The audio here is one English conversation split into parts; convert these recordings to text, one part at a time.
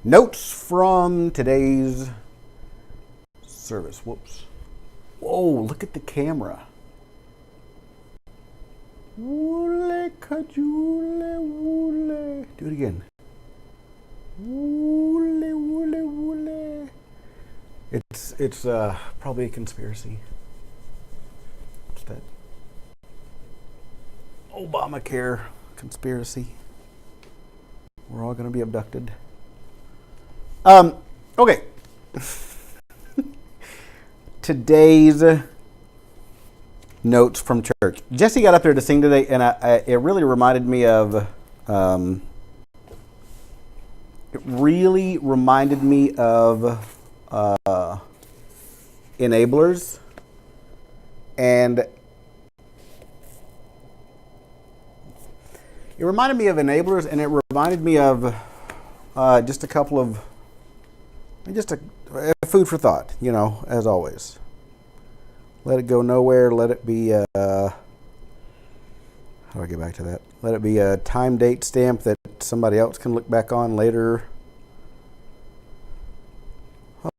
Notes from today's service. Whoops. Whoa, look at the camera. Wule kajule wule. Do it again. Wule wule wule. It's probably a conspiracy. What's that? Obamacare conspiracy. We're all going to be abducted. Okay. Today's notes from church. Jesse got up there to sing today, and it really reminded me of. Enablers, and it reminded me of Enablers, and it reminded me of just a couple of food for thought, as always. Let it go nowhere. Let it be, how do I get back to that? Let it be a time date stamp that somebody else can look back on later.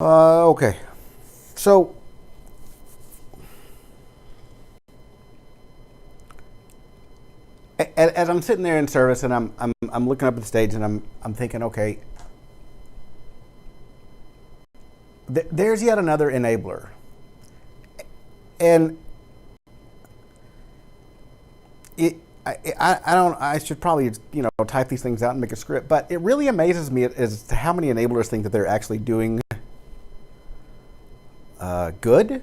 Okay. So, as I'm sitting there in service and I'm looking up at the stage and I'm thinking, okay, there's yet another enabler, and I should probably type these things out and make a script, but it really amazes me as to how many enablers think that they're actually doing good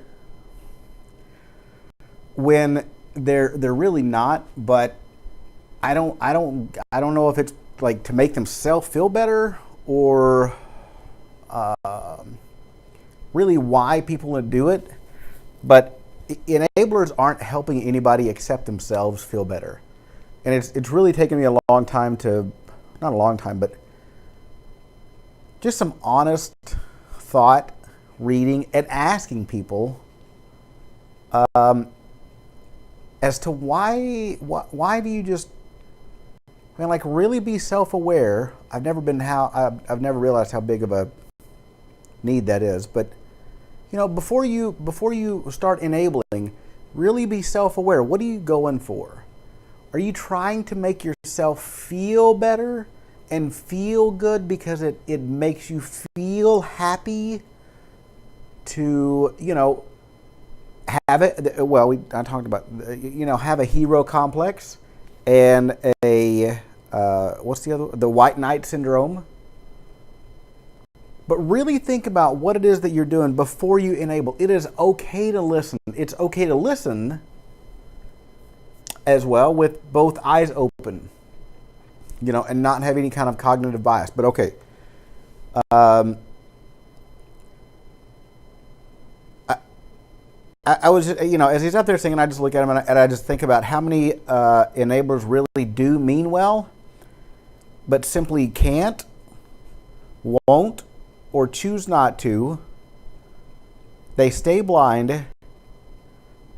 when they're really not. But I don't know if it's like to make themselves feel better or really why people do it. But enablers aren't helping anybody except themselves feel better, and it's really taken me a long time to, not a long time, but just some honest thought, reading and asking people as to why do you just, really be self-aware. I've never realized how big of a need that is, but before you start enabling, really be self-aware. What are you going for? Are you trying to make yourself feel better and feel good because it makes you feel happy to, have it? Well, I talked about, have a hero complex and what's the other? The white knight syndrome. But really think about what it is that you're doing before you enable. It is okay to listen. It's okay to listen as well with both eyes open, and not have any kind of cognitive bias. But okay. I was, as he's up there singing, I just look at him and I just think about how many enablers really do mean well, but simply can't, won't, or choose not to. They stay blind,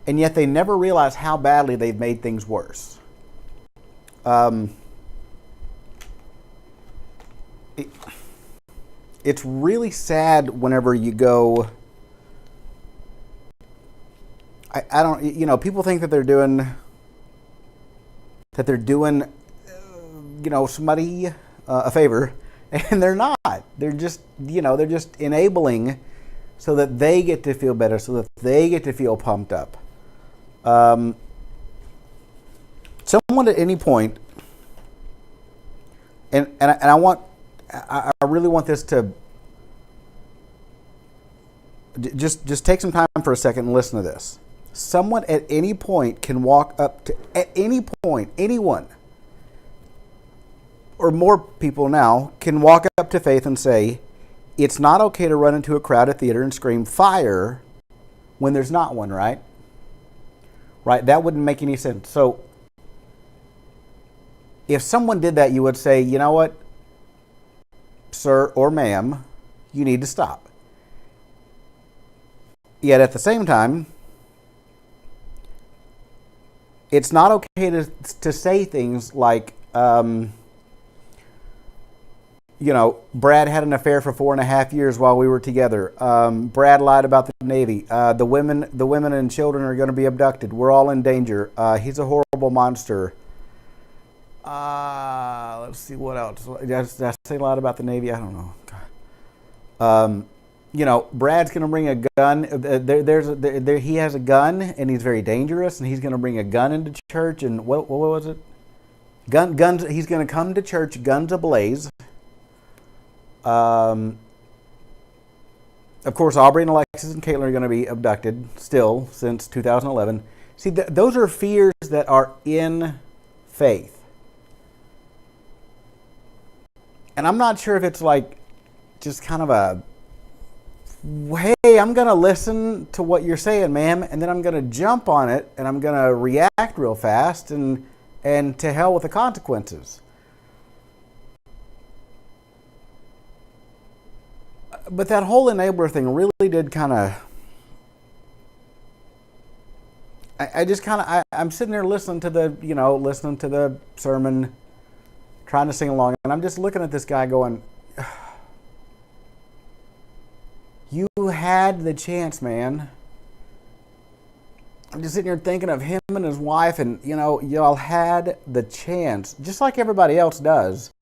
and yet they never realize how badly they've made things worse. It's really sad whenever you go, I don't, people think that they're doing somebody a favor, and they're not. They're just, they're just enabling so that they get to feel better, so that they get to feel pumped up. Someone at any point, and I really want this to just take some time for a second and listen to this. Someone at any point can walk up to, at any point, anyone, or more people now, can walk up to Faith and say, it's not okay to run into a crowded theater and scream fire when there's not one, right? Right? That wouldn't make any sense. So if someone did that, you would say, you know what, sir or ma'am, you need to stop. Yet at the same time, it's not okay to say things like, Brad had an affair for 4.5 years while we were together. Brad lied about the Navy. The women and children are going to be abducted. We're all in danger. He's a horrible monster. Let's see what else. Did I say a lot about the Navy? I don't know. Brad's going to bring a gun. He has a gun, and he's very dangerous, and he's going to bring a gun into church. And what was it? Guns. He's going to come to church, guns ablaze. Of course, Aubrey and Alexis and Caitlin are going to be abducted still since 2011. See, those are fears that are in faith. And I'm not sure if it's like just kind of a, hey, I'm going to listen to what you're saying, ma'am, and then I'm going to jump on it, and I'm going to react real fast, and to hell with the consequences. But that whole enabler thing really did kind of, I'm sitting there listening to the sermon, trying to sing along, and I'm just looking at this guy going, you had the chance, man. I'm just sitting here thinking of him and his wife, and y'all had the chance, just like everybody else does,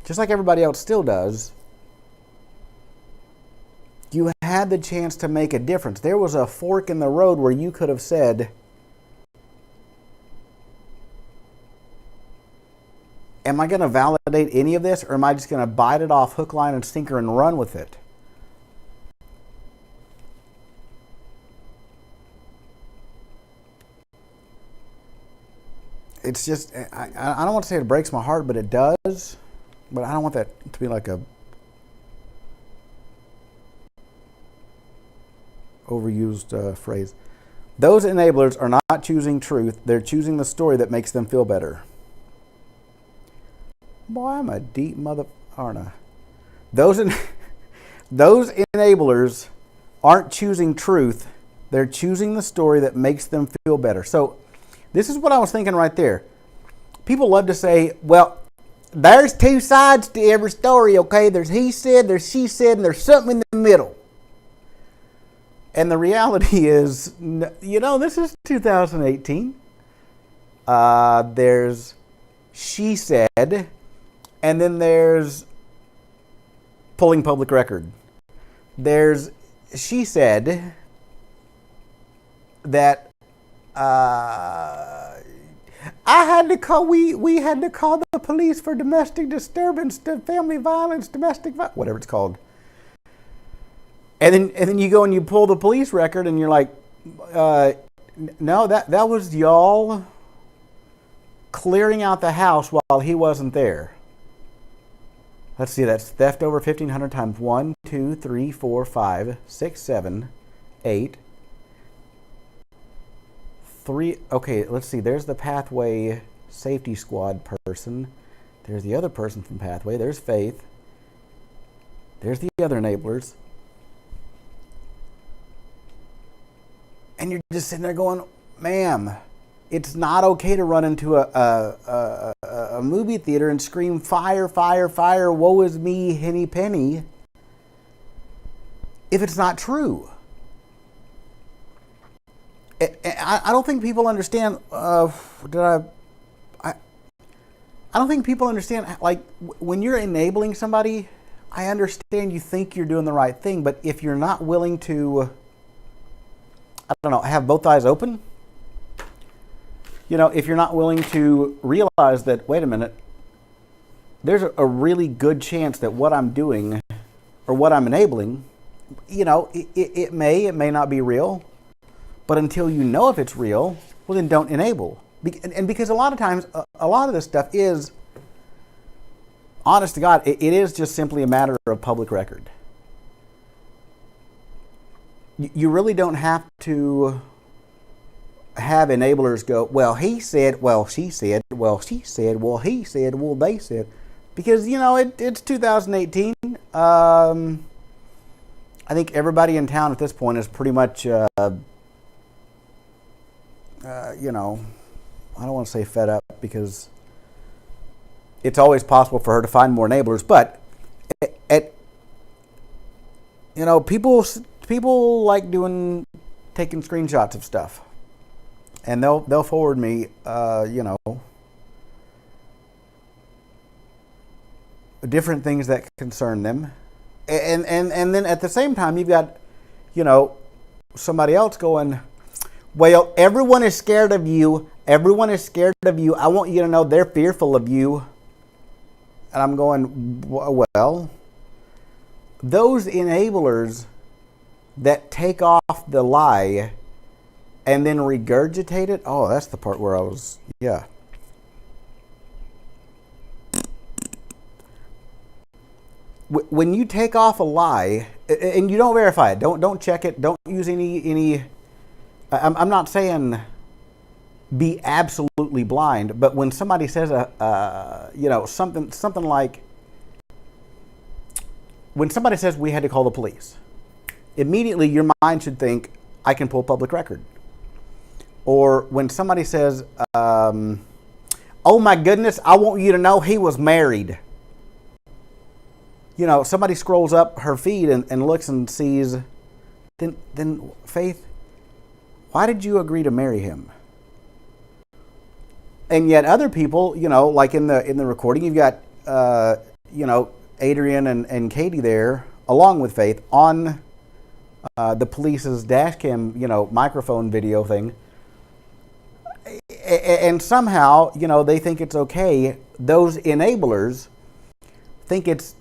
just like everybody else still does. You had the chance to make a difference. There was a fork in the road where you could have said, am I going to validate any of this, or am I just going to bite it off hook, line, and sinker and run with it? It's just, I don't want to say it breaks my heart, but it does. But I don't want that to be like a overused phrase. Those enablers are not choosing truth. They're choosing the story that makes them feel better. Boy, I'm a deep mother, aren't I? Those enablers aren't choosing truth. They're choosing the story that makes them feel better. So this is what I was thinking right there. People love to say, well, there's two sides to every story, okay? There's he said, there's she said, and there's something in the middle. And the reality is, this is 2018. There's she said, and then there's pulling public record. There's she said that I had to call. We had to call the police for domestic disturbance, family violence, whatever it's called. And then you go and you pull the police record, and you're like, no, that was y'all clearing out the house while he wasn't there. Let's see, that's theft over 1,500 times. 1, 2, 3, 4, 5, 6, 7, 8. 3. Okay, let's see. There's the Pathway safety squad person. There's the other person from Pathway. There's Faith. There's the other enablers. And you're just sitting there going, ma'am, it's not okay to run into a movie theater and scream, fire, fire, fire, woe is me, henny penny, if it's not true. I don't think people understand, I don't think people understand, like, when you're enabling somebody, I understand you think you're doing the right thing, but if you're not willing to, have both eyes open, if you're not willing to realize that, wait a minute, there's a really good chance that what I'm doing or what I'm enabling, it may not be real, but until you know if it's real, well, then don't enable. And because a lot of times, a lot of this stuff is, honest to God, it is just simply a matter of public record. You really don't have to have enablers go, well, he said, well, she said, well, she said, well, he said, well, they said. Because, it's 2018. I think everybody in town at this point is pretty much, I don't want to say fed up, because it's always possible for her to find more enablers. But at people like taking screenshots of stuff, and they'll forward me different things that concern them, and then at the same time you've got somebody else going, well, everyone is scared of you. Everyone is scared of you. I want you to know they're fearful of you. And I'm going, well, those enablers that take off the lie and then regurgitate it. Oh, that's the part where I was, yeah. When you take off a lie and you don't verify it, don't check it, don't use any. I'm not saying be absolutely blind, but when somebody says something like, when somebody says we had to call the police, immediately your mind should think I can pull public record. Or when somebody says, oh my goodness, I want you to know he was married. Somebody scrolls up her feed and looks and sees, then Faith, why did you agree to marry him? And yet other people, like in the recording, you've got, Adrian and Katie there, along with Faith, on the police's dash cam, microphone video thing. And somehow, they think it's okay. Those enablers think it's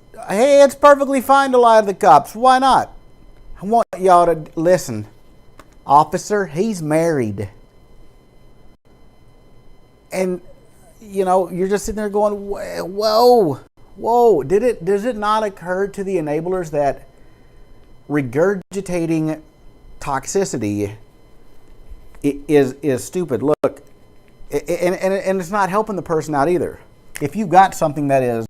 perfectly fine to lie to the cops. Why not? I want y'all to listen. Officer, he's married. And, you're just sitting there going, whoa. Does it not occur to the enablers that regurgitating toxicity is stupid? Look, and it's not helping the person out either. If you've got something that is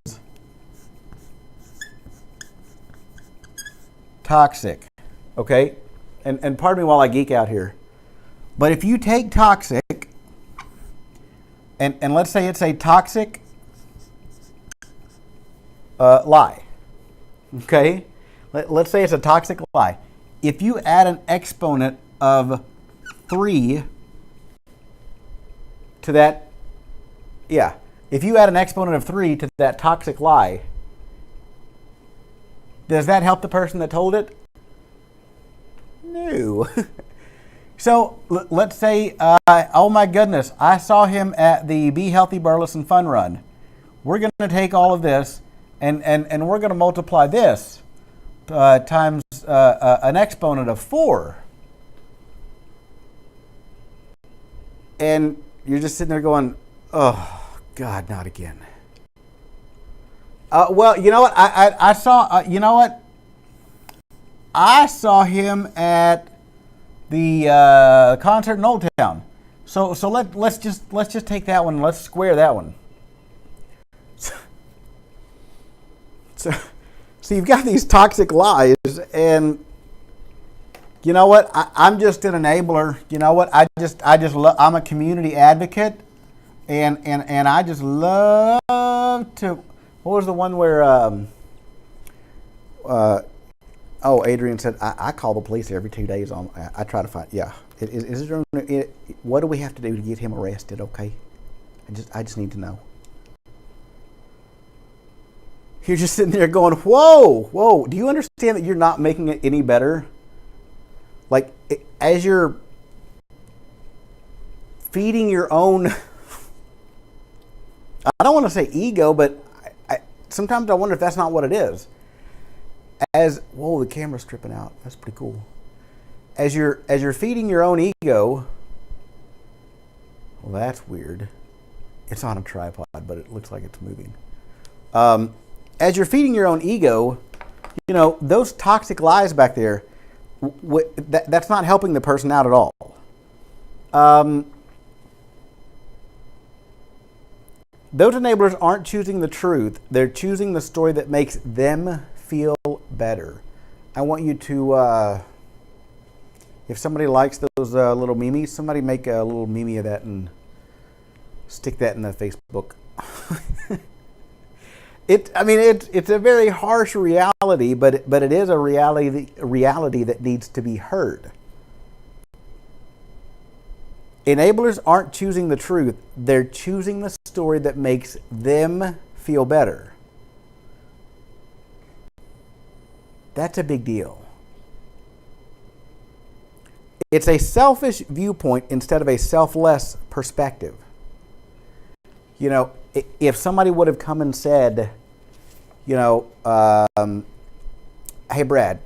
toxic, okay? And pardon me while I geek out here. But if you take toxic, and let's say it's a toxic lie, okay? Let's say it's a toxic lie. If you add an exponent of 3 to that, if you add an exponent of 3 to that toxic lie, does that help the person that told it? No. So let's say, oh my goodness, I saw him at the Be Healthy Burleson Fun Run. We're going to take all of this and we're going to multiply this times an exponent of 4. And you're just sitting there going, oh, God, not again. Well, you know what? I saw, I saw him at the concert in Old Town. So let's just take that one. Let's square that one. So you've got these toxic lies, and you know what? I'm just an enabler. You know what? I'm a community advocate, and I just love to. What was the one where? Adrian said I call the police every 2 days. I try to find. Yeah, what do we have to do to get him arrested? Okay, I just need to know. You're just sitting there going, whoa. Do you understand that you're not making it any better? Like, as you're feeding your own, I don't want to say ego, but sometimes I wonder if that's not what it is. The camera's tripping out. That's pretty cool. As you're feeding your own ego, well, that's weird. It's on a tripod, but it looks like it's moving. As you're feeding your own ego, those toxic lies back there, that's not helping the person out at all. Those enablers aren't choosing the truth. They're choosing the story that makes them feel better. I want you to, if somebody likes those little memes, somebody make a little meme of that and stick that in the Facebook. It's a very harsh reality, but it is a reality that needs to be heard. Enablers aren't choosing the truth. They're choosing the story that makes them feel better. That's a big deal. It's a selfish viewpoint instead of a selfless perspective. You know, if somebody would have come and said, you know, hey, Brad,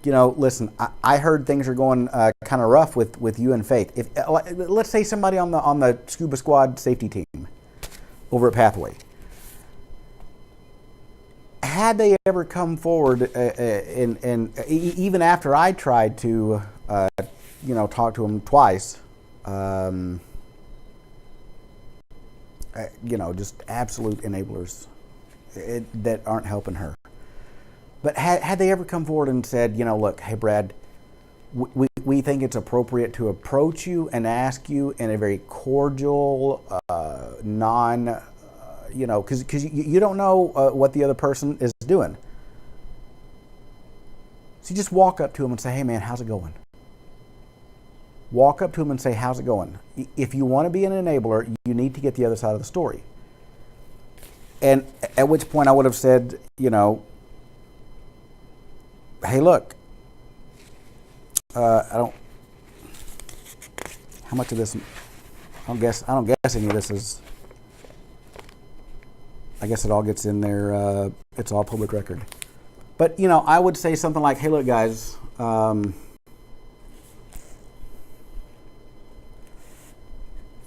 you know, listen, I heard things are going kind of rough with you and Faith. If let's say somebody on the Scuba Squad safety team over at Pathway, had they ever come forward and even after I tried to, you know, talk to them twice, you know, just absolute enablers that aren't helping her. But had they ever come forward and said, you know, look, hey, Brad, we think it's appropriate to approach you and ask you in a very cordial, you know, because you don't know what the other person is doing. So you just walk up to them and say, hey, man, how's it going? Walk up to them and say, how's it going? If you want to be an enabler, you need to get the other side of the story. And at which point I would have said, you know, hey, look, how much of this, I don't guess any of this is, I guess it all gets in there, it's all public record. But, you know, I would say something like, hey, look, guys,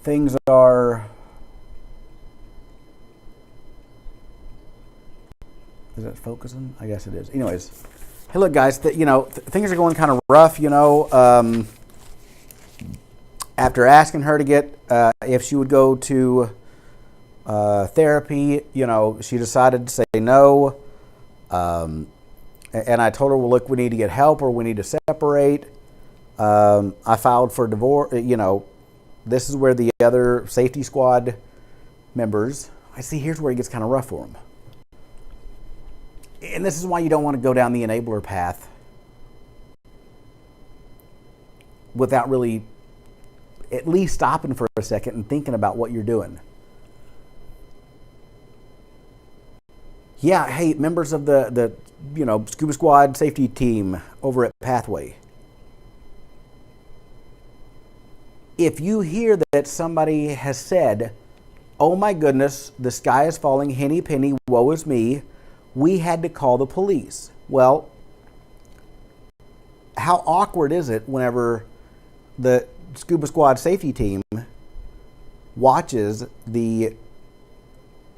things are, is it focusing? I guess it is. Anyways, hey, look, guys, you know, things are going kind of rough, you know. After asking her to get, if she would go to therapy, you know, she decided to say no. And I told her, well, look, we need to get help or we need to separate. I filed for divorce, you know. This is where the other safety squad members, I see here's where it gets kind of rough for them. And this is why you don't want to go down the enabler path without really at least stopping for a second and thinking about what you're doing. Yeah, hey, members of the you know, Scuba Squad safety team over at Pathway. If you hear that somebody has said, oh my goodness, the sky is falling, henny penny, woe is me, we had to call the police. Well, how awkward is it whenever the Scuba Squad safety team watches the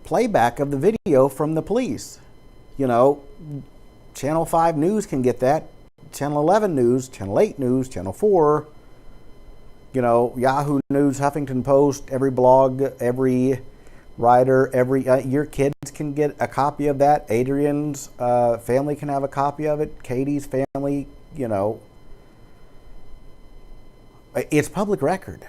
playback of the video from the police? You know, Channel 5 News can get that, Channel 11 News, Channel 8 News, Channel 4, you know, Yahoo News, Huffington Post, every blog, every writer, your kids can get a copy of that. Adrian's family can have a copy of it. Katie's family, you know. It's public record.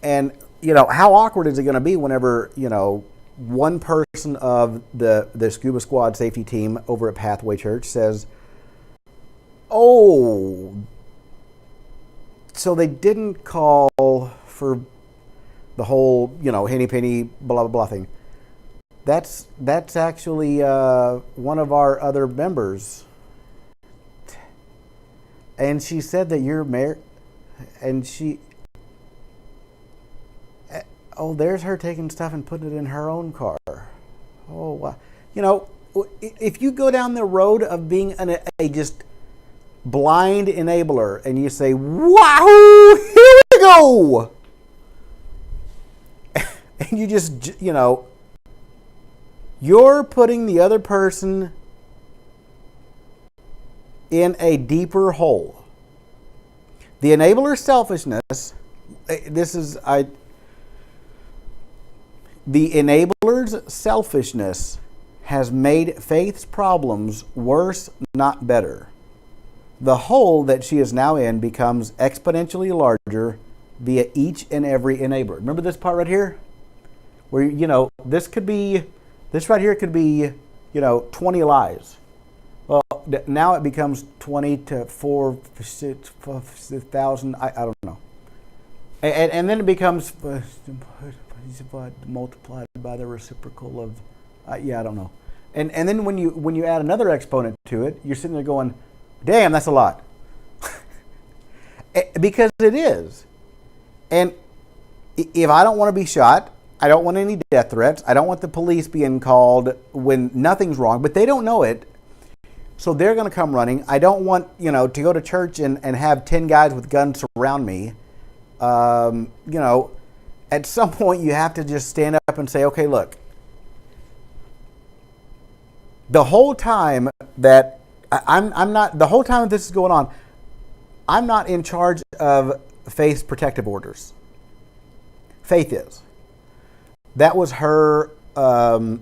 And, you know, how awkward is it going to be whenever, you know, one person of the Scuba Squad safety team over at Pathway Church says, oh, so they didn't call for the whole, you know, henny penny, blah, blah, blah thing. That's actually one of our other members. And she said that you're married. And she, oh, there's her taking stuff and putting it in her own car. Oh, wow. You know, if you go down the road of being a just blind enabler and you say, wahoo, here we go. And you just, you know, you're putting the other person in a deeper hole. The enabler's selfishness, the enabler's selfishness has made Faith's problems worse, not better. The hole that she is now in becomes exponentially larger via each and every enabler. Remember this part right here? Where, you know, this could be This right here could be, 20 lies. Well, now it becomes 20 to 4,000. I don't know. And then it becomes multiplied by the reciprocal of, I don't know. And then when you add another exponent to it, you're sitting there going, damn, that's a lot. Because it is. And if I don't want to be shot, I don't want any death threats, I don't want the police being called when nothing's wrong, but they don't know it. So they're going to come running. I don't want, to go to church and have 10 guys with guns surround me. At some point you have to just stand up and say, okay, look, the whole time that the whole time that this is going on, I'm not in charge of Faith's protective orders. Faith is. That was her, those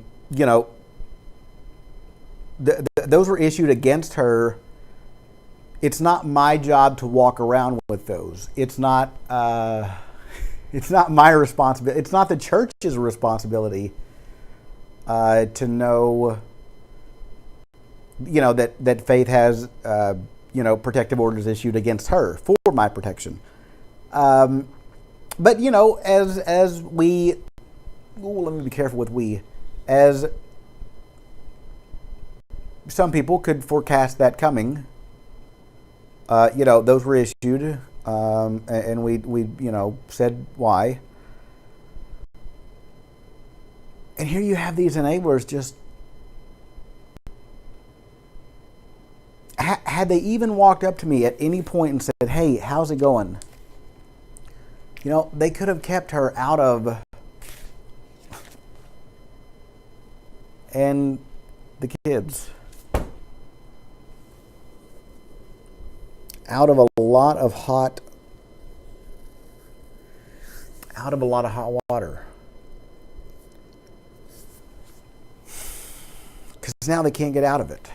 were issued against her. It's not my job to walk around with those. It's not my responsibility. It's not the church's responsibility to know, that Faith has, protective orders issued against her for my protection. But as we, let me be careful with we, as some people could forecast that coming. Those were issued, and we said why. And here you have these enablers just, had they even walked up to me at any point and said, hey, how's it going? They could have kept her out of, and the kids, out of a lot of hot water. Because now they can't get out of it.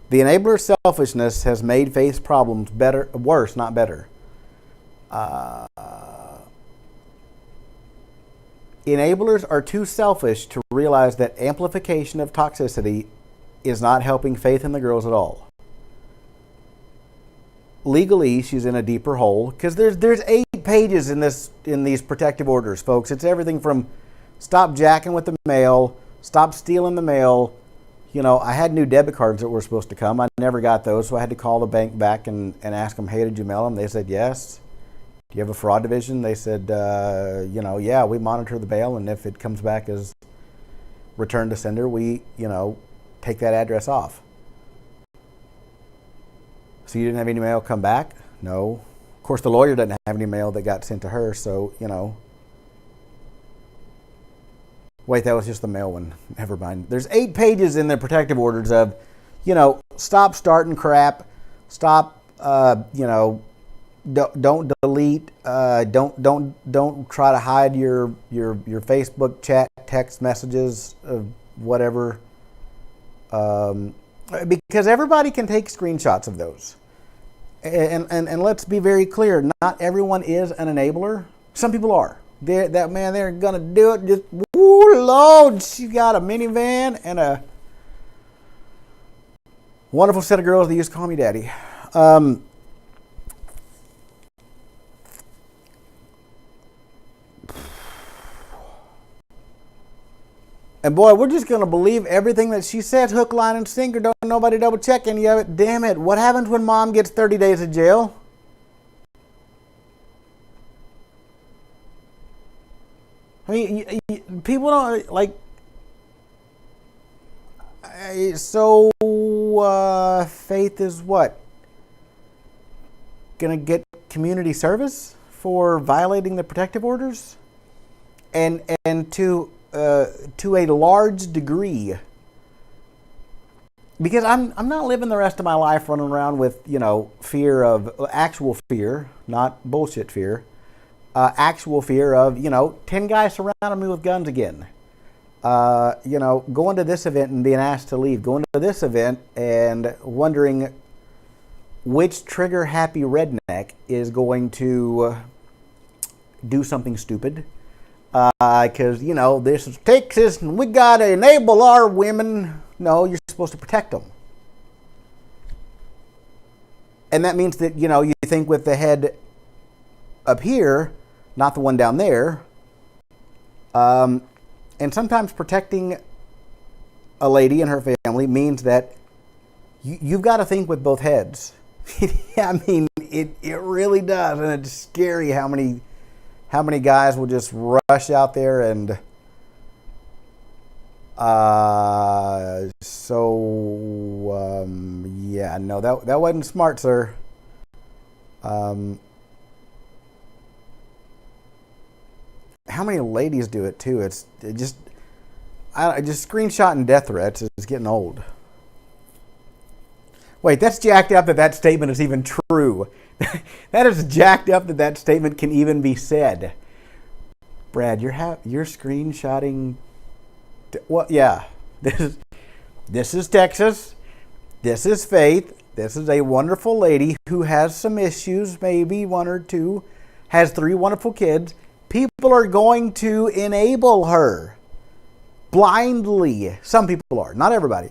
The enabler's selfishness has made Faith's problems worse, not better. Enablers are too selfish to realize that amplification of toxicity is not helping Faith and the girls at all. Legally, she's in a deeper hole because there's 8 pages in these protective orders, folks. It's everything from stop jacking with the mail, stop stealing the mail. I had new debit cards that were supposed to come. I never got those, so I had to call the bank back and ask them, hey, did you mail them? They said, yes. Do you have a fraud division? They said, yeah, we monitor the mail, and if it comes back as return to sender, we, take that address off. So you didn't have any mail come back? No. Of course, the lawyer doesn't have any mail that got sent to her, so, Wait, that was just the mail one. Never mind. There's 8 pages in the protective orders of, stop starting crap, stop, don't delete, don't try to hide your Facebook chat, text messages, whatever, because everybody can take screenshots of those. And let's be very clear, not everyone is an enabler. Some people are. They're gonna do it. Just woo, Lord, she got a minivan and a wonderful set of girls that used to call me daddy. And boy, we're just gonna believe everything that she says, hook, line, and sinker. Don't nobody double check any of it. Damn it! What happens when mom gets 30 days of jail? I mean, people don't like. So Faith is what? Gonna get community service for violating the protective orders, and to a large degree, because I'm not living the rest of my life running around with fear of actual fear, not bullshit fear. Actual fear of, 10 guys surrounding me with guns again. Going to this event and being asked to leave. Going to this event and wondering which trigger-happy redneck is going to do something stupid. because, this is Texas and we got to enable our women. No, you're supposed to protect them. And that means that, you think with the head up here, not the one down there. And sometimes protecting a lady and her family means that you've got to think with both heads. I mean, it really does. And it's scary how many guys will just rush out there and that wasn't smart, sir. How many ladies do it too? Just screenshotting death threats is getting old. Wait, that's jacked up that statement is even true. That is jacked up that statement can even be said. Brad, you're screenshotting. Well, yeah. This is Texas. This is Faith. This is a wonderful lady who has some issues, maybe one or two, has 3 wonderful kids. People are going to enable her blindly. Some people are, not everybody.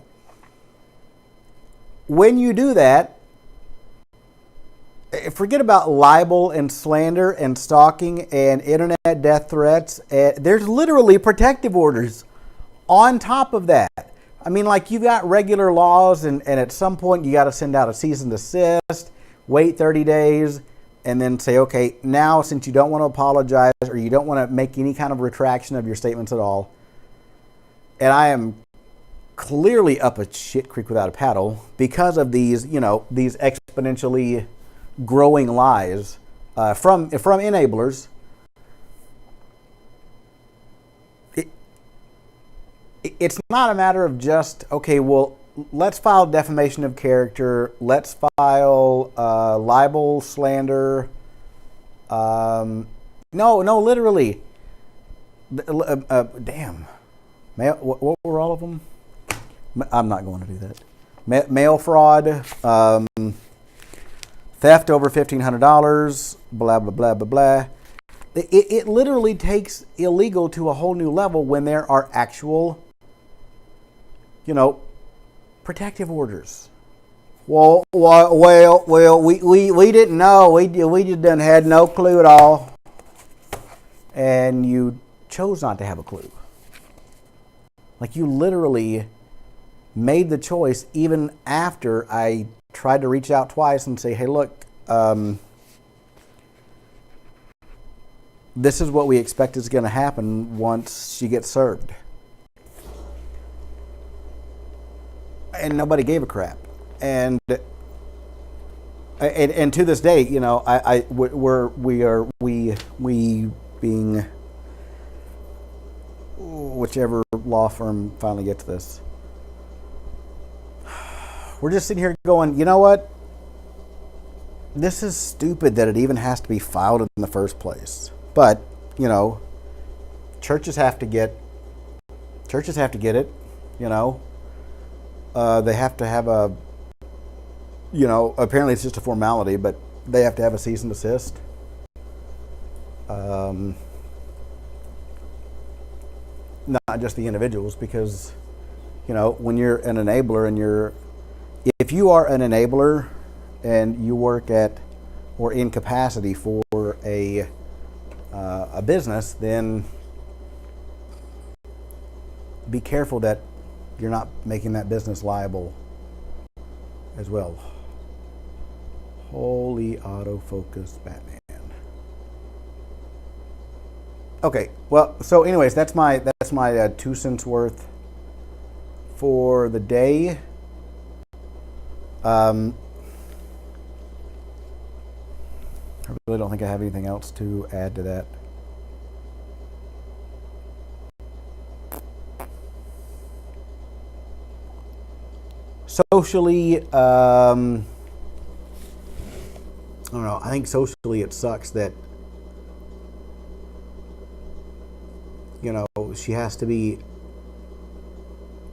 When you do that, forget about libel and slander and stalking and internet death threats. There's literally protective orders on top of that. I mean, like, you've got regular laws, and at some point you got to send out a cease and desist, wait 30 days, and then say, okay, now since you don't want to apologize or you don't want to make any kind of retraction of your statements at all, and I am clearly up a shit creek without a paddle because of these exponentially growing lies from enablers. It's not a matter of just, okay, well, let's file defamation of character. Let's file libel, slander. No, literally. Damn. What were all of them? I'm not going to do that. Mail fraud, theft over $1,500, blah, blah, blah, blah, blah. It literally takes illegal to a whole new level when there are actual, protective orders. Well, we didn't know. We just done had no clue at all. And you chose not to have a clue. Like, you literally made the choice even after I tried to reach out twice and say, hey, look, this is what we expect is going to happen once she gets served. And nobody gave a crap. And to this day, we being whichever law firm finally gets this, we're just sitting here going, you know what? This is stupid that it even has to be filed in the first place. But, churches have to get it, they have to have apparently it's just a formality, but they have to have a cease and desist. Not just the individuals, because, when you're an enabler and if you are an enabler and you work at or in capacity for a business, then be careful that you're not making that business liable as well. Holy autofocus, Batman. Okay, well, so anyways, that's my 2 cents worth for the day. I really don't think I have anything else to add to that. Socially, I don't know. I think socially it sucks that, she has to be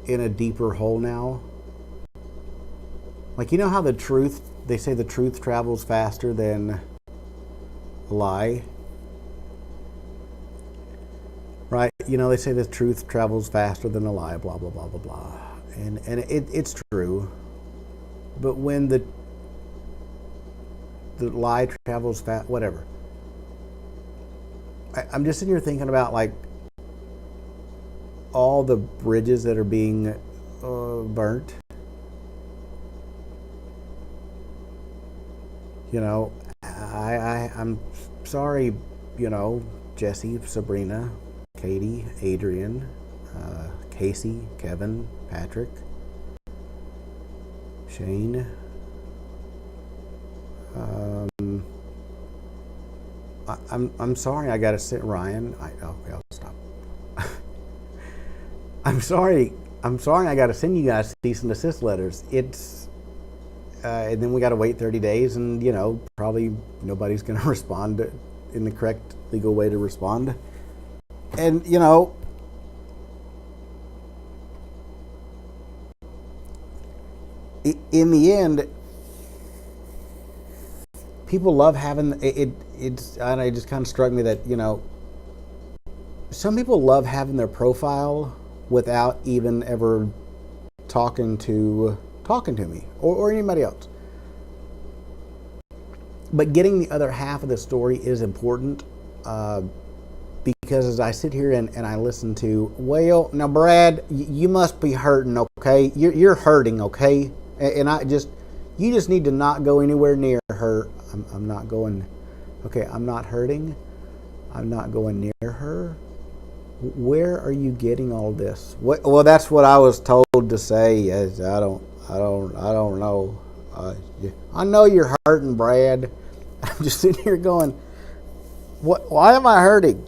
in a deeper hole now. Like, how they say the truth travels faster than a lie. right? You know, they say the truth travels faster than a lie, blah, blah, blah, blah, blah. And it's true. But when the lie travels fast, whatever. I'm just sitting here thinking about like all the bridges that are being burnt. You know, I'm sorry, you know, Jesse, Sabrina, Katie, Adrian, Casey, Kevin, Patrick, Shane. I'm sorry I got to sit, Ryan. Okay, I'll stop. I'm sorry I got to send you guys cease and desist letters. It's and then we got to wait 30 days, and you know, probably nobody's going to respond in the correct legal way to respond. And you know, in the end, people love having it. It just kind of struck me that, you know, some people love having their profile without even ever talking to me or anybody else. But getting the other half of the story is important, because as I sit here and I listen to, well, now Brad, you must be hurting, okay? You're hurting, okay? And you just need to not go anywhere near her. I'm not going. Okay, I'm not hurting. I'm not going near her. Where are you getting all this? Well, that's what I was told to say. I don't know. I know you're hurting, Brad. I'm just sitting here going, what? Why am I hurting?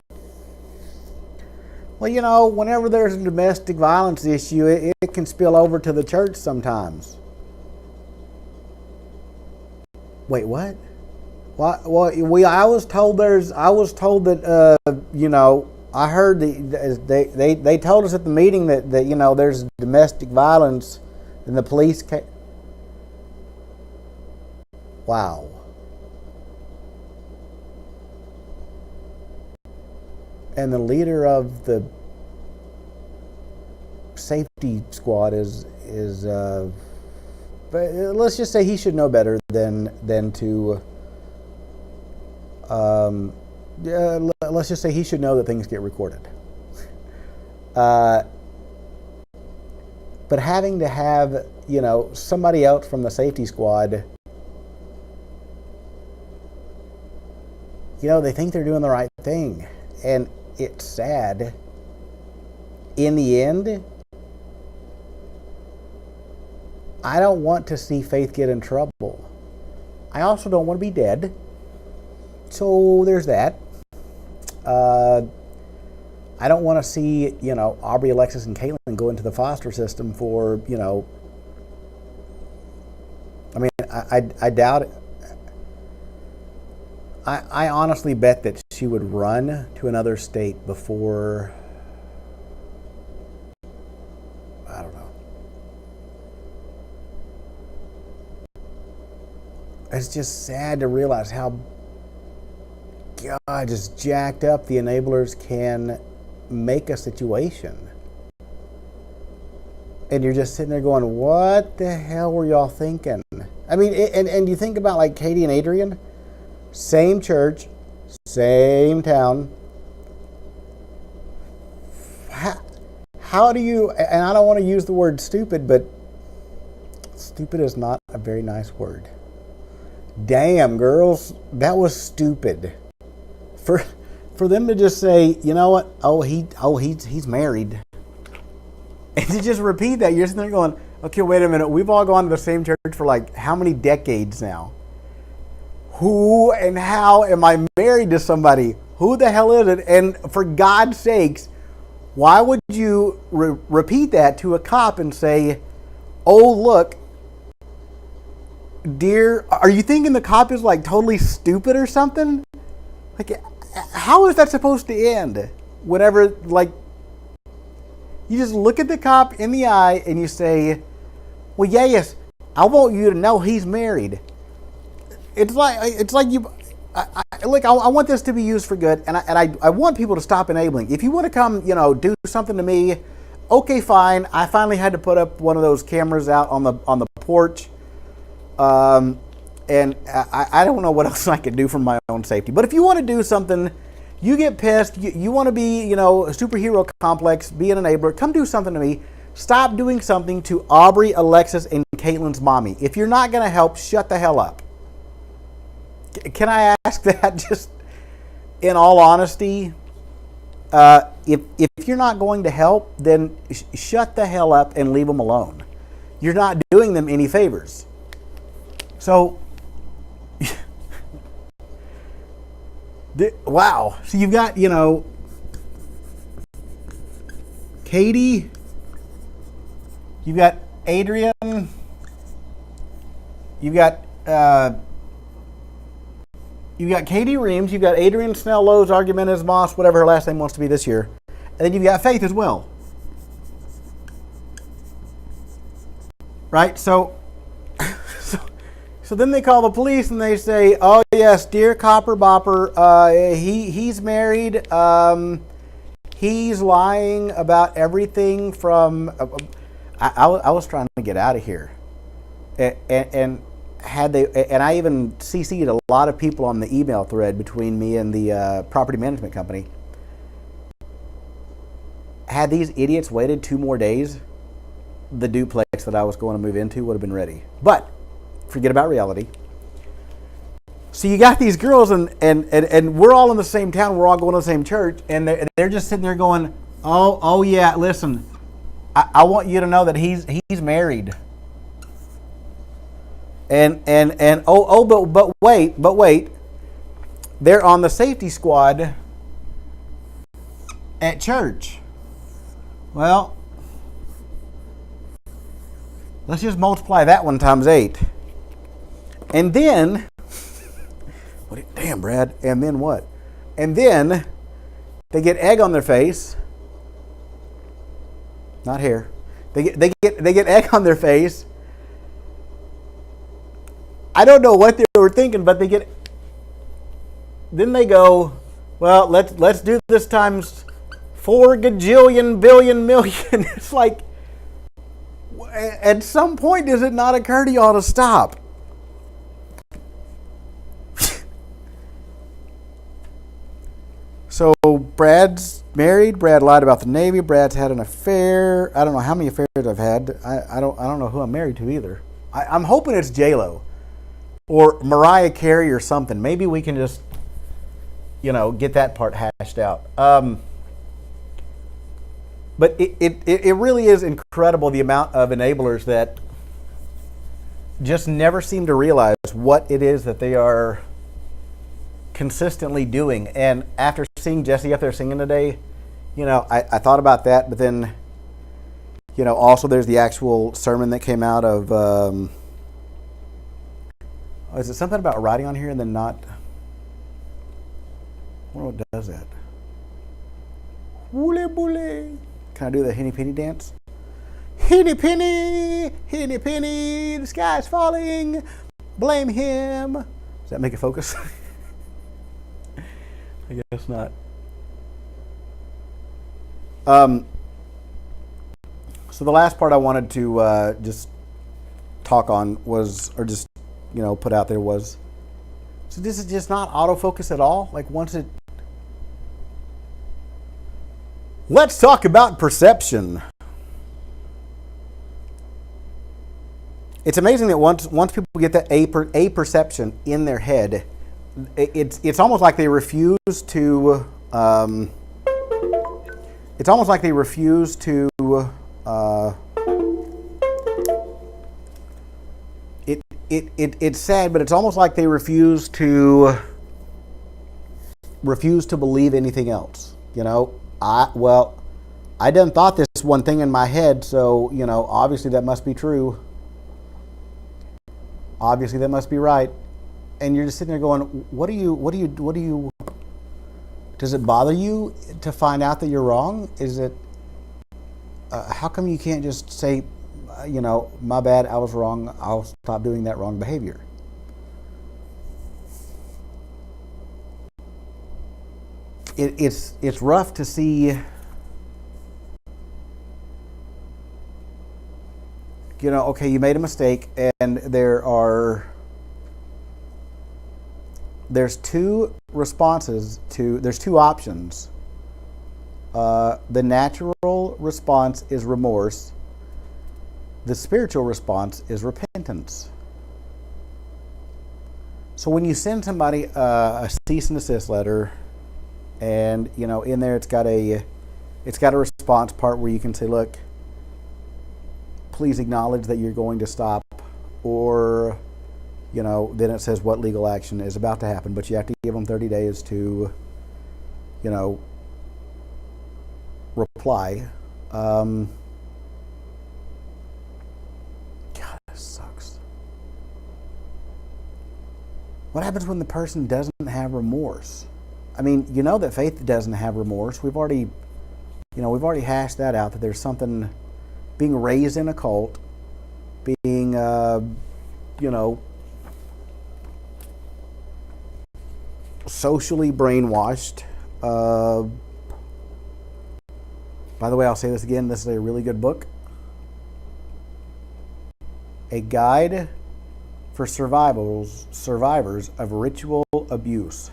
Well, you know, whenever there's a domestic violence issue, it can spill over to the church sometimes. Wait, what? Well, I was told that you know, I heard they told us at the meeting that you know, there's domestic violence and the police came. Wow. And the leader of the safety squad is but let's just say he should know better than to let's just say he should know that things get recorded. But having to have, you know, somebody else from the safety squad, you know, they think they're doing the right thing, and it's sad. In the end, I don't want to see Faith get in trouble. I also don't want to be dead. So there's that. I don't want to see, you know, Aubrey, Alexis, and Caitlin go into the foster system for, you know, I mean, I doubt it. I honestly bet that she would run to another state before, I don't know. It's just sad to realize how, God, just jacked up the enablers can make a situation. And you're just sitting there going, what the hell were y'all thinking? I mean, and you think about like Katie and Adrian, same church, same town. How do you, and I don't want to use the word stupid, but stupid is not a very nice word. Damn, girls, that was stupid. For them to just say, you know what? He's married, and to just repeat that, you're sitting there going, okay, wait a minute. We've all gone to the same church for like how many decades now? Who and how am I married to somebody? Who the hell is it? And for God's sakes, why would you repeat that to a cop and say, oh, look, dear, are you thinking the cop is like totally stupid or something? Like, how is that supposed to end? Whenever, like, you just look at the cop in the eye and you say, well, yes, I want you to know he's married. It's like you, look, I want this to be used for good, and I want people to stop enabling. If you want to come, do something to me, okay, fine. I finally had to put up one of those cameras out on the porch, and I don't know what else I could do for my own safety. But if you want to do something, you get pissed, you want to be, a superhero complex, be an enabler, come do something to me. Stop doing something to Aubrey, Alexis, and Caitlin's mommy. If you're not going to help, shut the hell up. Can I ask that just in all honesty? If you're not going to help, then shut the hell up and leave them alone. You're not doing them any favors. So, wow. So you've got, Katie, you've got Adrian, you've got Katie Reams, you've got Adrian Snell, Lowe's, Argumentative Moss, whatever her last name wants to be this year. And then you've got Faith as well. Right? So then they call the police and they say, oh yes, dear Copper Bopper, he's married. He's lying about everything from... I was trying to get out of here. And I even CC'd a lot of people on the email thread between me and the property management company. Had these idiots waited 2 more days, the duplex that I was going to move into would have been ready. But forget about reality. So you got these girls, and we're all in the same town. We're all going to the same church, and they're just sitting there going, "Oh yeah, listen, I want you to know that he's married." And but wait, they're on the safety squad at church. Well, let's just multiply that one times 8. And then, damn, Brad, and then what? And then they get egg on their face. Not hair. They get egg on their face. I don't know what they were thinking, but then they go, well, let's do this times 4 gajillion billion million. It's like, at some point, does it not occur to y'all to stop? So Brad's married. Brad lied about the Navy. Brad's had an affair. I don't know how many affairs I've had. I don't know who I'm married to either. I'm hoping it's J-Lo or Mariah Carey or something. Maybe we can just, get that part hashed out. But it really is incredible the amount of enablers that just never seem to realize what it is that they are consistently doing. And after seeing Jesse up there singing today, I thought about that, but then, also there's the actual sermon that came out of, is it something about writing on here and then not? I wonder what does that. Woole boole. Can I do the henny penny dance? Henny penny, the sky's falling, blame him. Does that make it focus? I guess not. So the last part I wanted to just talk on was, or just, put out there was, so this is just not autofocus at all? Like once it... Let's talk about perception. It's amazing that once people get that a perception in their head, it's almost like they refuse to. It's almost like they refuse to. It's sad, but it's almost like they refuse to believe anything else. I done thought this one thing in my head, so obviously that must be true. Obviously that must be right. And you're just sitting there going, what do you, does it bother you to find out that you're wrong? Is it, how come you can't just say, my bad, I was wrong, I'll stop doing that wrong behavior? it's rough to see. Okay, you made a mistake, and there's two options. The natural response is remorse. The spiritual response is repentance. So when you send somebody a cease and desist letter, and in there it's got a response part where you can say, look, please acknowledge that you're going to stop, or then it says what legal action is about to happen, but you have to give them 30 days to reply. God, this sucks. What happens when the person doesn't have remorse? I mean, that faith doesn't have remorse. We've already hashed that out, that there's something, being raised in a cult, being, socially brainwashed. By the way, I'll say this again, this is a really good book. A Guide for Survivors of Ritual Abuse.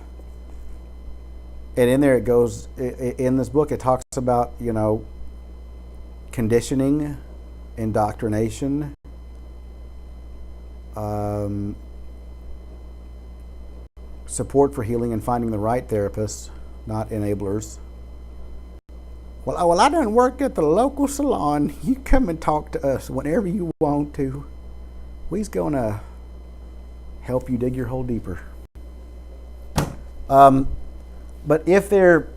And in there it goes, in this book it talks about, conditioning, indoctrination, support for healing and finding the right therapists, not enablers. Well, I done worked at the local salon. You come and talk to us whenever you want to. We's gonna help you dig your hole deeper. But if there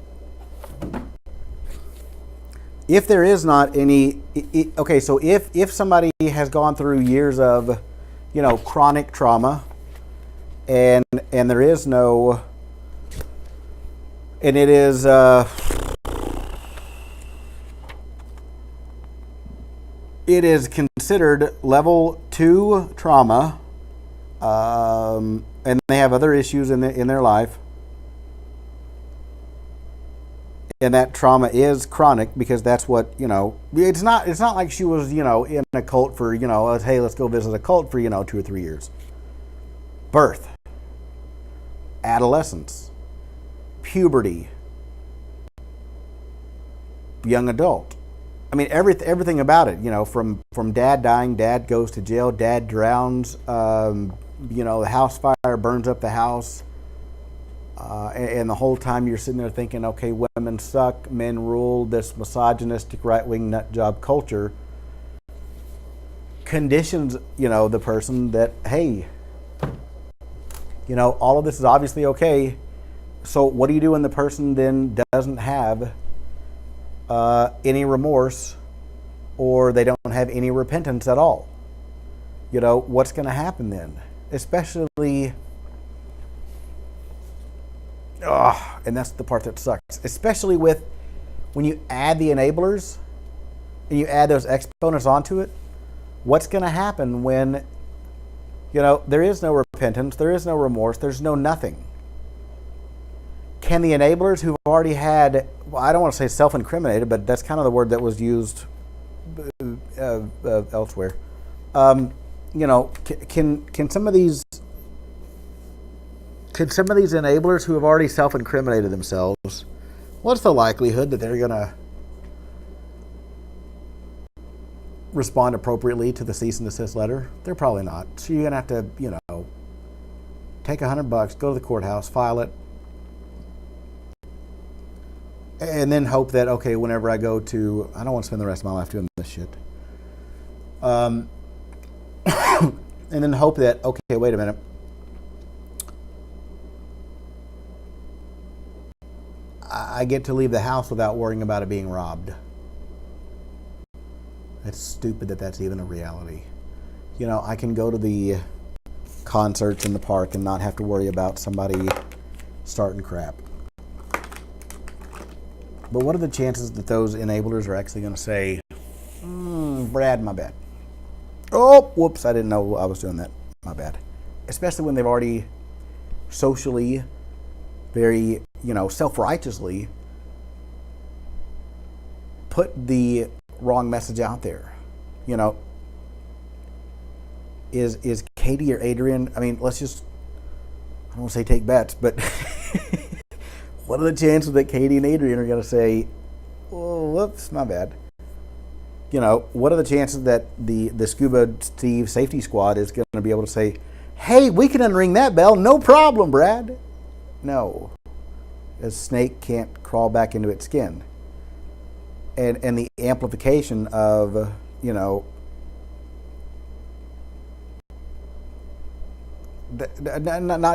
is not any, okay, so if somebody has gone through years of, chronic trauma, and there is no, and it is, it is considered level 2 trauma, and they have other issues in their life, and that trauma is chronic, because that's what, it's not like she was, in a cult for, hey, let's go visit a cult for, 2 or 3 years. Birth, adolescence, puberty, young adult. I mean, everything about it, from dad dying, dad goes to jail, dad drowns, the house fire burns up the house. And the whole time you're sitting there thinking, okay, women suck, men rule, this misogynistic right-wing nut job culture conditions, the person that, hey, all of this is obviously okay. So what do you do when the person then doesn't have any remorse, or they don't have any repentance at all? What's going to happen then? Especially, and that's the part that sucks, especially when you add the enablers and you add those exponents onto it. What's going to happen when, there is no repentance, there is no remorse, there's no nothing? Can the enablers who've already had, I don't want to say self-incriminated, but that's kind of the word that was used elsewhere. Can some of these enablers who have already self-incriminated themselves, what's the likelihood that they're going to respond appropriately to the cease and desist letter? They're probably not. So you're going to have to, take $100, go to the courthouse, file it, and then hope that, okay, whenever I go to, I don't want to spend the rest of my life doing this shit. And then hope that, okay, wait a minute. I get to leave the house without worrying about it being robbed. It's stupid that that's even a reality. I can go to the concerts in the park and not have to worry about somebody starting crap. But what are the chances that those enablers are actually going to say, Brad, my bad. Oh, whoops, I didn't know I was doing that. My bad. Especially when they've already socially very, self-righteously put the wrong message out there. Is Katie or Adrian? I mean, let's just, I don't want to say take bets, but what are the chances that Katie and Adrian are going to say, oh, whoops, my bad? What are the chances that the Scuba Steve Safety Squad is going to be able to say, hey, we can unring that bell, no problem, Brad? No. A snake can't crawl back into its skin. And the amplification of, not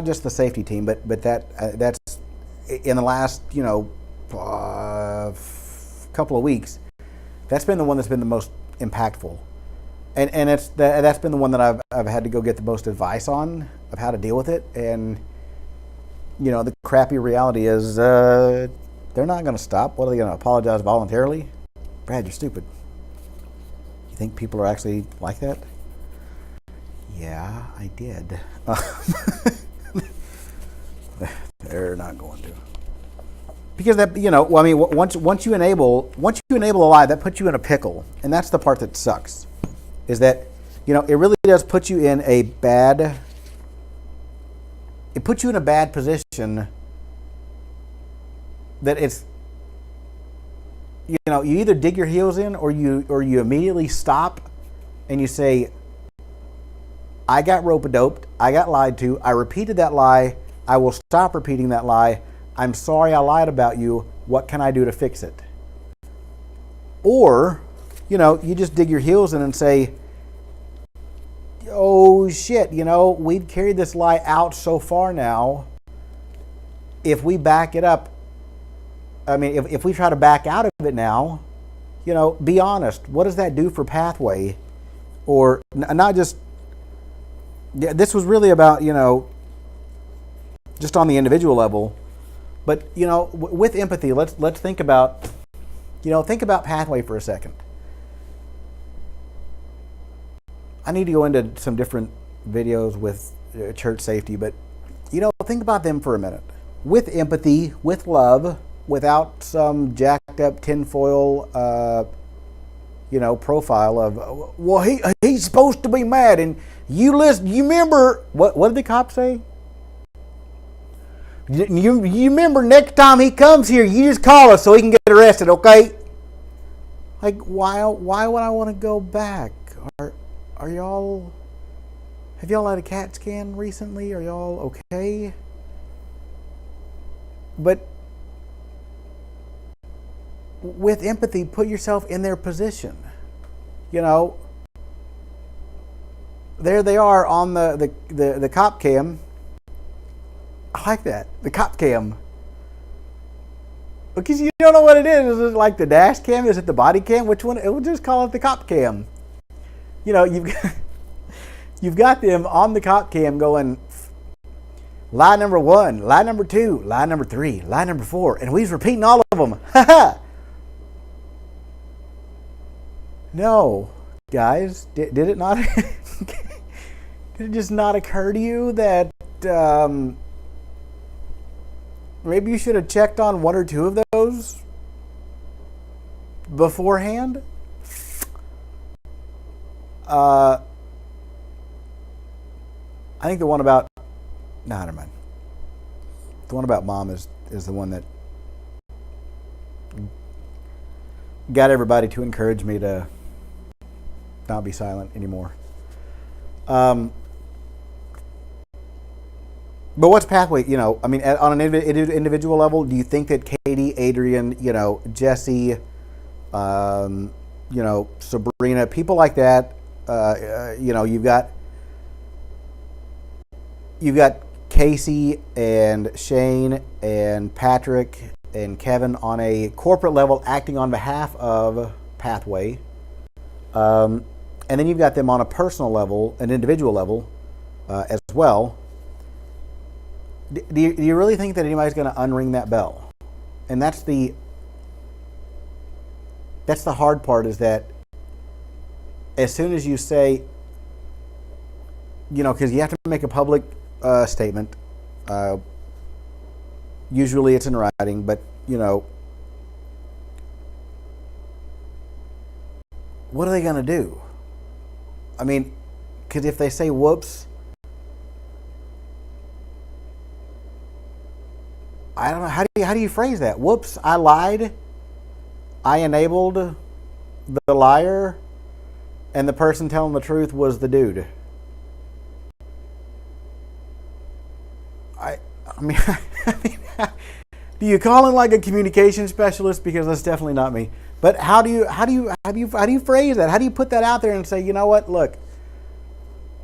just the safety team, but that's in the last, couple of weeks, that's been the one that's been the most impactful, and that's been the one that I've had to go get the most advice on of how to deal with it. And the crappy reality is they're not going to stop. What are they going to apologize voluntarily? Brad, you're stupid. You think people are actually like that? Yeah, I did. They're not going to. Because that, once you enable a lie, that puts you in a pickle, and that's the part that sucks. Is that, it really does put you in a bad. It puts you in a bad position. That it's, you either dig your heels in or you immediately stop, and you say, I got rope-a-doped, I got lied to, I repeated that lie, I will stop repeating that lie. I'm sorry I lied about you. What can I do to fix it? Or, you just dig your heels in and say, oh shit, we've carried this lie out so far now. If we back it up, if we try to back out of it now, be honest. What does that do for Pathway? Or not just, this was really about, just on the individual level. But, with empathy, let's think about, think about Pathway for a second. I need to go into some different videos with church safety, but, think about them for a minute. With empathy, with love, without some jacked up tinfoil, profile of, well, he's supposed to be mad, and you remember, what did the cop say? You remember, next time he comes here, you just call us so he can get arrested, okay? Like, why would I want to go back? Are y'all, have y'all had a CAT scan recently? Are y'all okay? But with empathy, put yourself in their position. There they are on the cop cam. I like that. The cop cam. Because you don't know what it is. Is it like the dash cam? Is it the body cam? Which one? We'll just call it the cop cam. You've got them on the cop cam going, lie number 1, lie number 2, lie number 3, lie number 4. And we's repeating all of them. No, guys. Did it not? Did it just not occur to you that maybe you should have checked on 1 or 2 of those beforehand? I think the one about, never mind. The one about Mom is the one that got everybody to encourage me to not be silent anymore. But what's Pathway? On an individual level, do you think that Katie, Adrian, Jesse, Sabrina, people like that, you've got Casey and Shane and Patrick and Kevin on a corporate level acting on behalf of Pathway, and then you've got them on a personal level, an individual level, as well. Do you really think that anybody's going to unring that bell? And that's the hard part, is that as soon as you say, because you have to make a public statement, Usually it's in writing, but, what are they going to do? I mean, because if they say whoops, I don't know, how do you phrase that? Whoops, I lied. I enabled the liar, and the person telling the truth was the dude. I mean, do you call in like a communication specialist? Because that's definitely not me. But how do you phrase that? How do you put that out there and say, you know what? Look,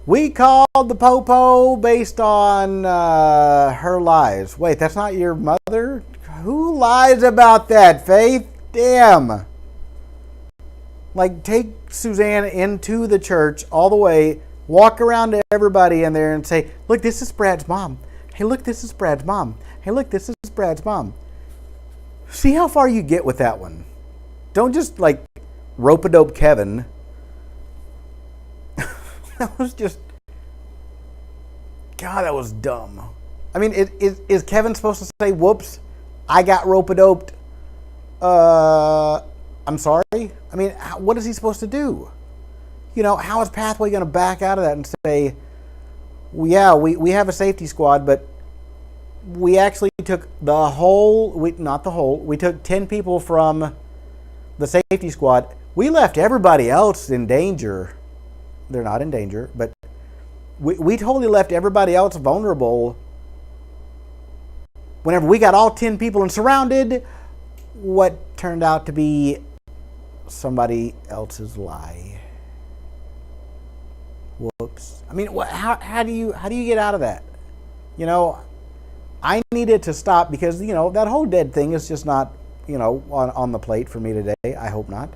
we called the popo based on her lies. Wait, that's not your mother? Who lies about that, Faith? Damn. Like, take Suzanne into the church all the way, walk around to everybody in there and say, look, this is Brad's mom. Hey, look, this is Brad's mom. Hey, look, this is Brad's mom. See how far you get with that one. Don't just, like, rope-a-dope Kevin. That was just... God, that was dumb. I mean, is Kevin supposed to say, whoops, I got rope-a-doped? I'm sorry? I mean, what is he supposed to do? How is Pathway going to back out of that and say, well, yeah, we have a safety squad, but we actually took we took 10 people from the safety squad. We left everybody else in danger. They're not in danger, but we totally left everybody else vulnerable. Whenever we got all 10 people and surrounded what turned out to be somebody else's lie. Whoops. I mean, how do you get out of that? I needed to stop because, that whole dead thing is just not, on the plate for me today. I hope not.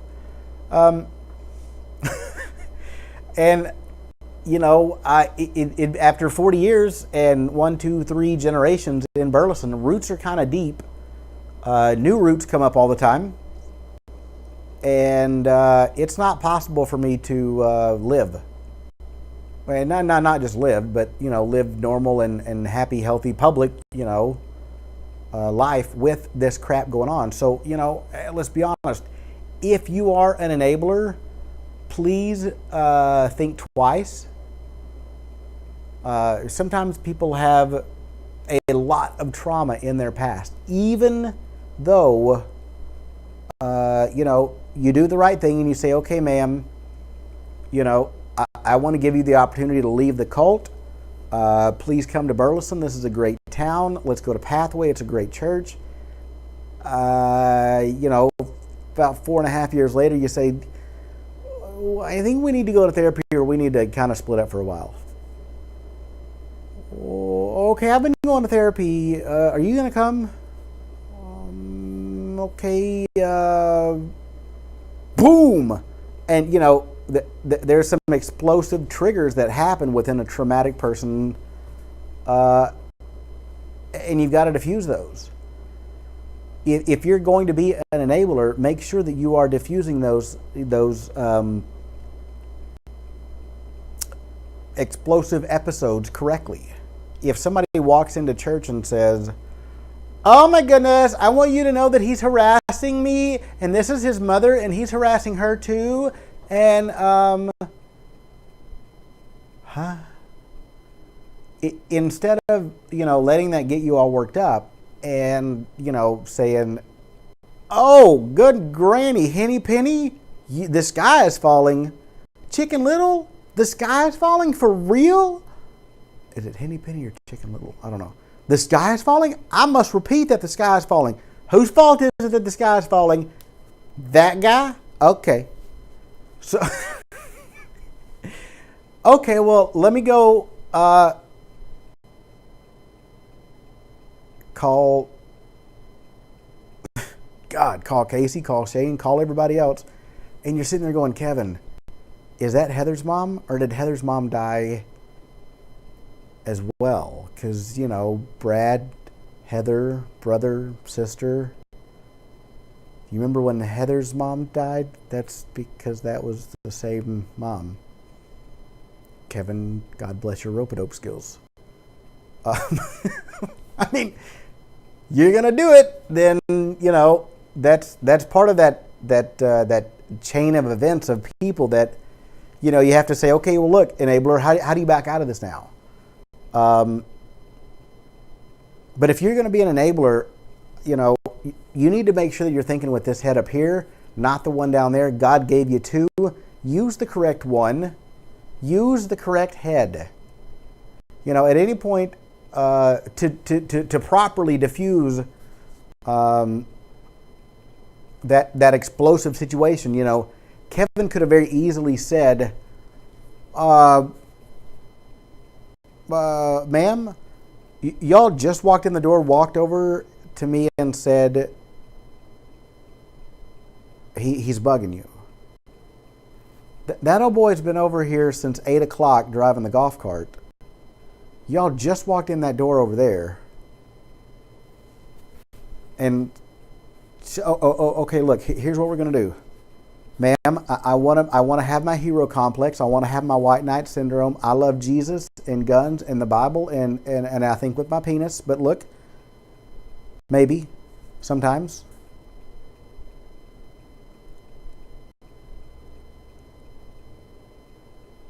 And, after 40 years and 1, 2, 3 generations in Burleson, roots are kind of deep. New roots come up all the time. And it's not possible for me to live. Well, not just live, but, live normal and happy, healthy, public, life with this crap going on. So, let's be honest. If you are an enabler, please think twice. Sometimes people have a lot of trauma in their past, even though, you do the right thing and you say, okay, ma'am, I want to give you the opportunity to leave the cult. Please come to Burleson. This is a great town. Let's go to Pathway. It's a great church. About 4.5 years later, you say, I think we need to go to therapy or we need to kind of split up for a while. Okay, I've been going to therapy. Are you going to come? Okay. Boom! And, there's some explosive triggers that happen within a traumatic person, and you've got to diffuse those. If you're going to be an enabler, make sure that you are diffusing those explosive episodes correctly. If somebody walks into church and says, oh my goodness, I want you to know that he's harassing me, and this is his mother, and he's harassing her too, and, instead of, letting that get you all worked up and, saying, oh, good granny, Henny Penny, the sky is falling. Chicken Little, the sky is falling for real? Is it Henny Penny or Chicken Little? I don't know. The sky is falling? I must repeat that the sky is falling. Whose fault is it that the sky is falling? That guy? Okay. So, okay, well, let me go call Casey, call Shane, call everybody else. And you're sitting there going, Kevin, is that Heather's mom? Or did Heather's mom die as well? Because, Brad, Heather, brother, sister. You remember when Heather's mom died? That's because that was the same mom. Kevin, God bless your rope-a-dope skills. I mean, you're gonna do it, then that's part of that chain of events of people that you have to say, okay, well, look, enabler, how do you back out of this now? But if you're going to be an enabler, you need to make sure that you're thinking with this head up here, not the one down there. God gave you two. Use the correct one. Use the correct head. At any point, to properly diffuse that explosive situation, Kevin could have very easily said, ma'am, y'all just walked in the door, walked over to me and said, he's bugging you. That old boy's been over here since 8 o'clock driving the golf cart. Y'all just walked in that door over there. And, okay, look, here's what we're going to do. Ma'am, I want to have my hero complex. I want to have my white knight syndrome. I love Jesus and guns and the Bible and I think with my penis. But look, maybe, sometimes.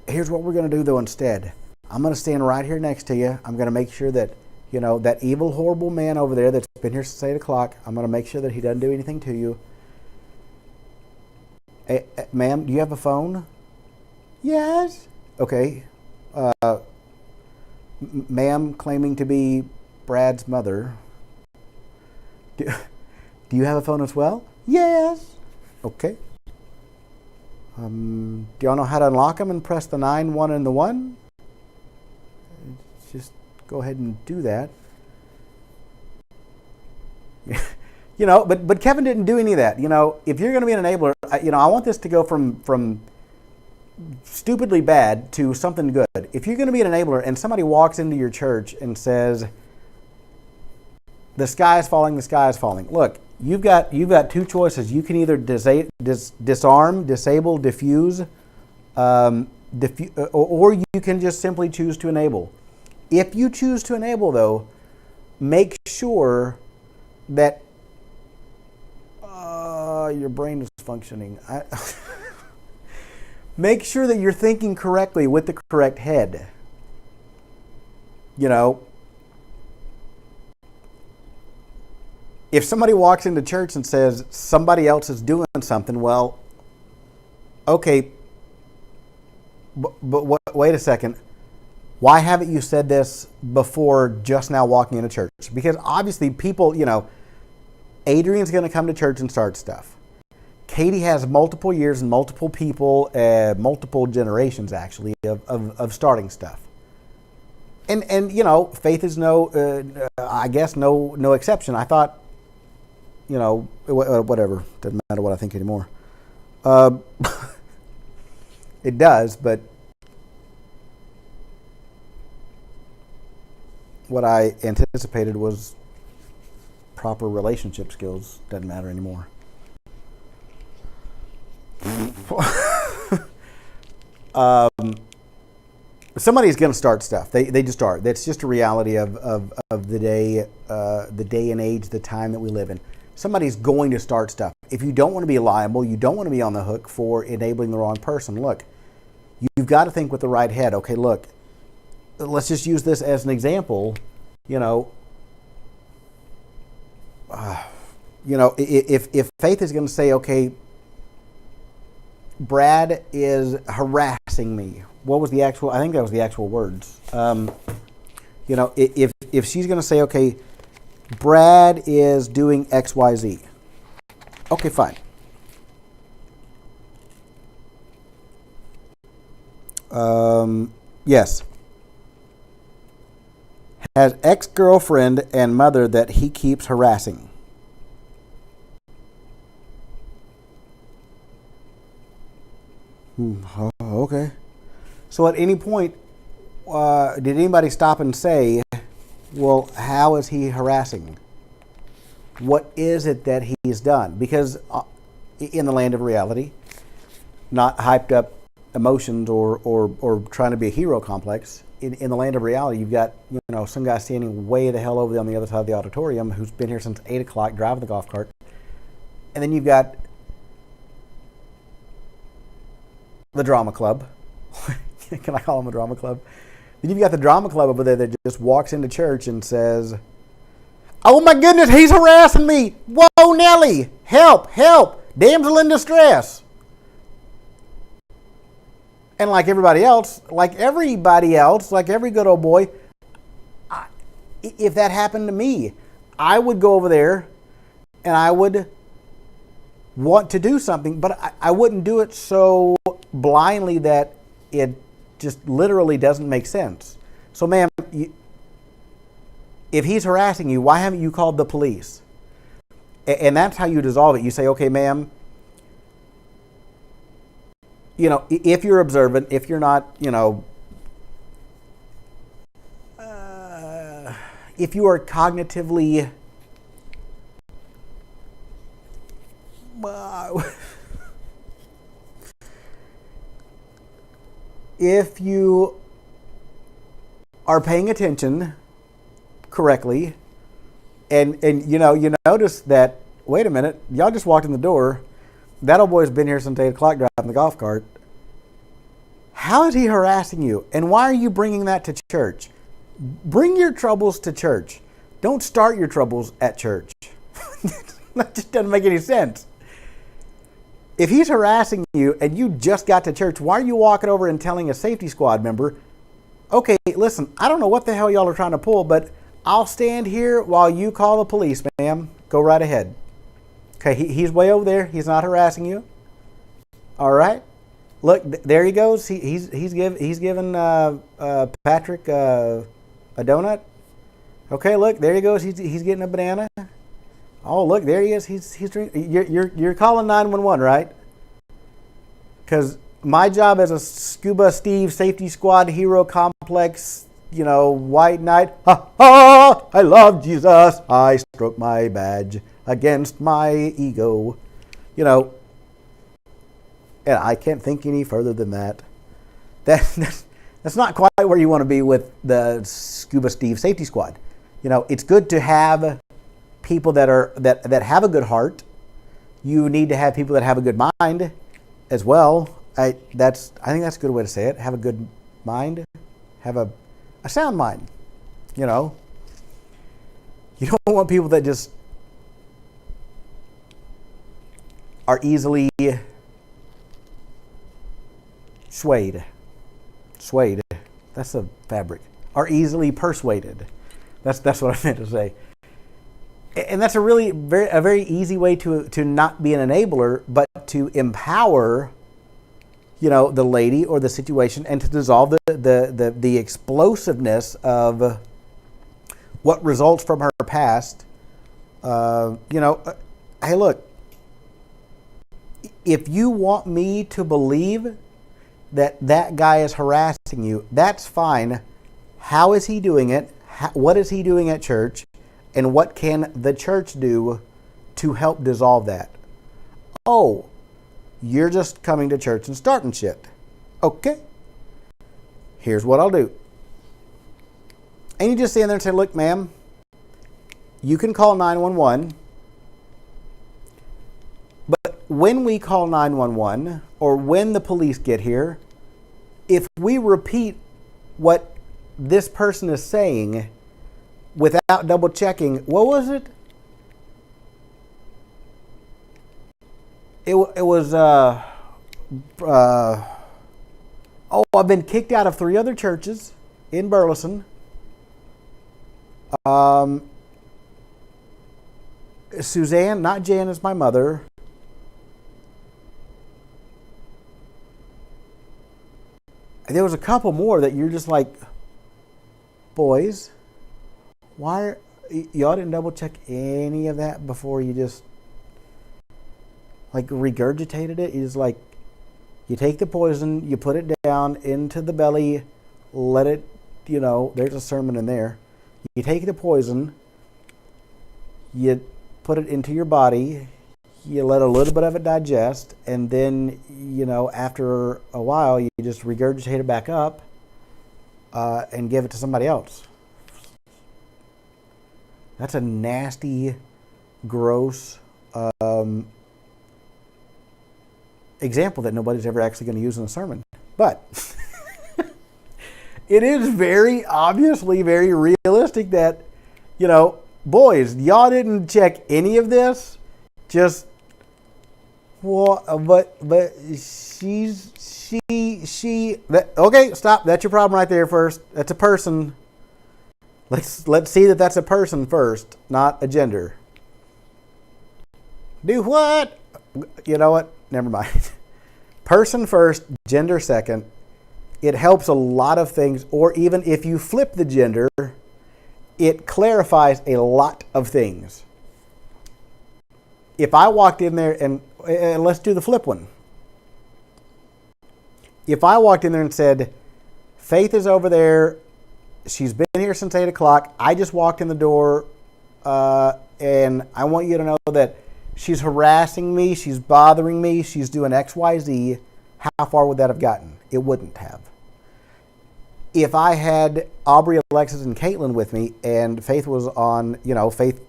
Here's what we're going to do, though, instead. I'm going to stand right here next to you. I'm going to make sure that, that evil, horrible man over there that's been here since 8 o'clock, I'm going to make sure that he doesn't do anything to you. Hey, ma'am, do you have a phone? Yes. Okay. Ma'am, claiming to be Brad's mother. Do you have a phone as well? Yes. Okay. Do y'all know how to unlock them and press the 9, 1, and the 1? Just go ahead and do that. But Kevin didn't do any of that. If you're going to be an enabler, I want this to go from stupidly bad to something good. If you're going to be an enabler and somebody walks into your church and says, the sky is falling, look, you've got two choices. You can either disarm, disable, diffuse, or you can just simply choose to enable. If you choose to enable, though, make sure that your brain is functioning. Make sure that you're thinking correctly with the correct head. If somebody walks into church and says somebody else is doing something, well, okay, but wait a second. Why haven't you said this before just now walking into church? Because obviously people, Adrian's going to come to church and start stuff. Katie has multiple years and multiple people, multiple generations actually of starting stuff. And Faith is I guess no exception. I thought, whatever, doesn't matter what I think anymore. It does, but what I anticipated was proper relationship skills. Doesn't matter anymore. Somebody's going to start stuff. They just are. That's just a reality of the day and age, the time that we live in. Somebody's going to start stuff. If you don't want to be liable, you don't want to be on the hook for enabling the wrong person. Look, you've got to think with the right head. Okay, look, let's just use this as an example. If Faith is going to say, okay, Brad is harassing me. What was the actual? I think that was the actual words. If she's going to say, okay, Brad is doing X, Y, Z. Okay, fine. Yes. Has ex-girlfriend and mother that he keeps harassing. Oh, okay. So at any point, did anybody stop and say, well, how is he harassing? What is it that he's done? Because in the land of reality, not hyped up emotions or trying to be a hero complex, in the land of reality, you've got, some guy standing way the hell over there on the other side of the auditorium who's been here since 8 o'clock driving the golf cart. And then you've got the drama club. Can I call them a drama club? Then you've got the drama club over there that just walks into church and says, "Oh my goodness, he's harassing me. Whoa, Nelly, help, help, damsel in distress." And like every good old boy, if that happened to me, I would go over there and I would want to do something, but I wouldn't do it so blindly that it just literally doesn't make sense. So, ma'am, if he's harassing you, why haven't you called the police? And that's how you dissolve it. You say, "Okay, ma'am, if you're observant, if you're not, if you are cognitively if you are paying attention correctly, and you notice that, wait a minute, y'all just walked in the door. That old boy's been here since 8 o'clock driving the golf cart. How is he harassing you? And why are you bringing that to church?" Bring your troubles to church. Don't start your troubles at church. That just doesn't make any sense. If he's harassing you and you just got to church, why are you walking over and telling a safety squad member, "Okay, listen, I don't know what the hell y'all are trying to pull, but I'll stand here while you call the police, ma'am. Go right ahead." Okay, he's way over there. He's not harassing you. All right. Look, there he goes. He's giving Patrick a donut. Okay, look, there he goes. He's getting a banana. Oh, look, there he is. He's drinking. You're calling 911, right? Because my job as a Scuba Steve Safety Squad Hero Complex, white knight. Ha ha! I love Jesus. I stroke my badge against my ego. And I can't think any further than that. That's not quite where you want to be with the Scuba Steve Safety Squad. It's good to have people that have a good heart. You need to have people that have a good mind as well. I think that's a good way to say it. Have a good mind. Have a sound mind. You don't want people that just are easily swayed. That's a fabric. Are easily persuaded. That's what I meant to say. And that's a very easy way to not be an enabler, but to empower, the lady or the situation, and to dissolve the explosiveness of what results from her past. Hey, look. If you want me to believe that guy is harassing you, that's fine. How is he doing it? What is he doing at church? And what can the church do to help dissolve that? Oh, you're just coming to church and starting shit. Okay. Here's what I'll do. And you just stand there and say, "Look, ma'am, you can call 911. But when we call 911 or when the police get here, if we repeat what this person is saying without double checking," what was it? It was I've been kicked out of 3 other churches in Burleson. Suzanne, not Jan, is my mother. There was a couple more that you're just like, boys, why y'all didn't double check any of that before you just regurgitated it? You just you take the poison, you put it down into the belly, let it, there's a sermon in there. You take the poison, you put it into your body, you let a little bit of it digest, and then, after a while, you just regurgitate it back up. and give it to somebody else. That's a nasty, gross example that nobody's ever actually going to use in a sermon. But it is very obviously very realistic that, boys, y'all didn't check any of this. Just, well, but okay, stop. That's your problem right there first. That's a person. Let's see that that's a person first, not a gender. Do what? You know what? Never mind. Person first, gender second. It helps a lot of things, or even if you flip the gender, it clarifies a lot of things. If I walked in there and let's do the flip one. If I walked in there and said, Faith is over there, she's been here since 8 o'clock, I just walked in the door, and I want you to know that she's harassing me, she's bothering me, she's doing X, Y, Z, how far would that have gotten? It wouldn't have. If I had Aubrey, Alexis, and Caitlin with me, and Faith was on, Faith,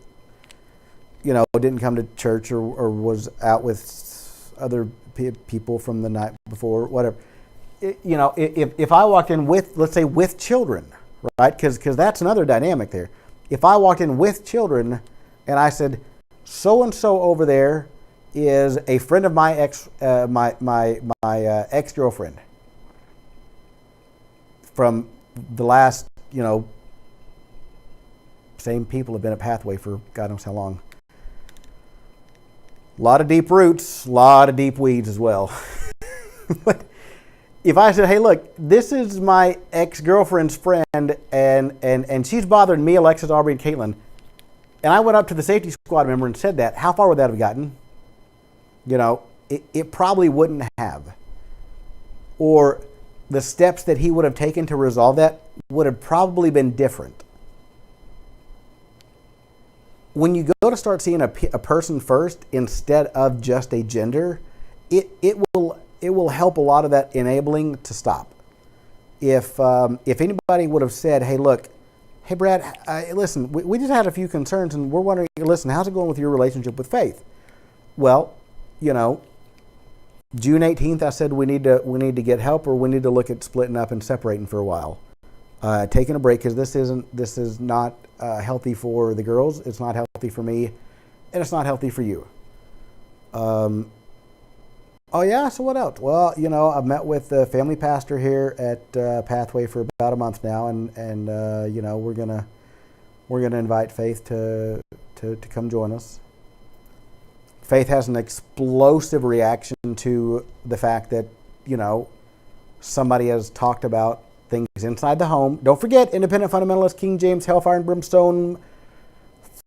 didn't come to church or was out with other people from the night before, whatever. If I walked in with, let's say, with children, right? Because that's another dynamic there. If I walked in with children and I said, so-and-so over there is a friend of my ex-girlfriend from the last, same people have been at Pathway for God knows how long. A lot of deep roots, a lot of deep weeds as well. But if I said, hey, look, this is my ex-girlfriend's friend, and she's bothering me, Alexis, Aubrey, and Caitlin, and I went up to the safety squad member and said that, how far would that have gotten? It probably wouldn't have. Or the steps that he would have taken to resolve that would have probably been different. When you go to start seeing a person first instead of just a gender, it will help a lot of that enabling to stop. If anybody would have said, hey, look, hey, Brad, listen, we just had a few concerns and we're wondering, listen, how's it going with your relationship with Faith? Well, June 18th, I said we need to get help, or we need to look at splitting up and separating for a while, taking a break, because this is not healthy for the girls. It's not healthy for me, and it's not healthy for you. Oh yeah, so what else? Well, I've met with the family pastor here at Pathway for about a month now, and we're gonna invite Faith to come join us. Faith has an explosive reaction to the fact that, somebody has talked about things inside the home. Don't forget, independent fundamentalist, King James, hellfire and brimstone,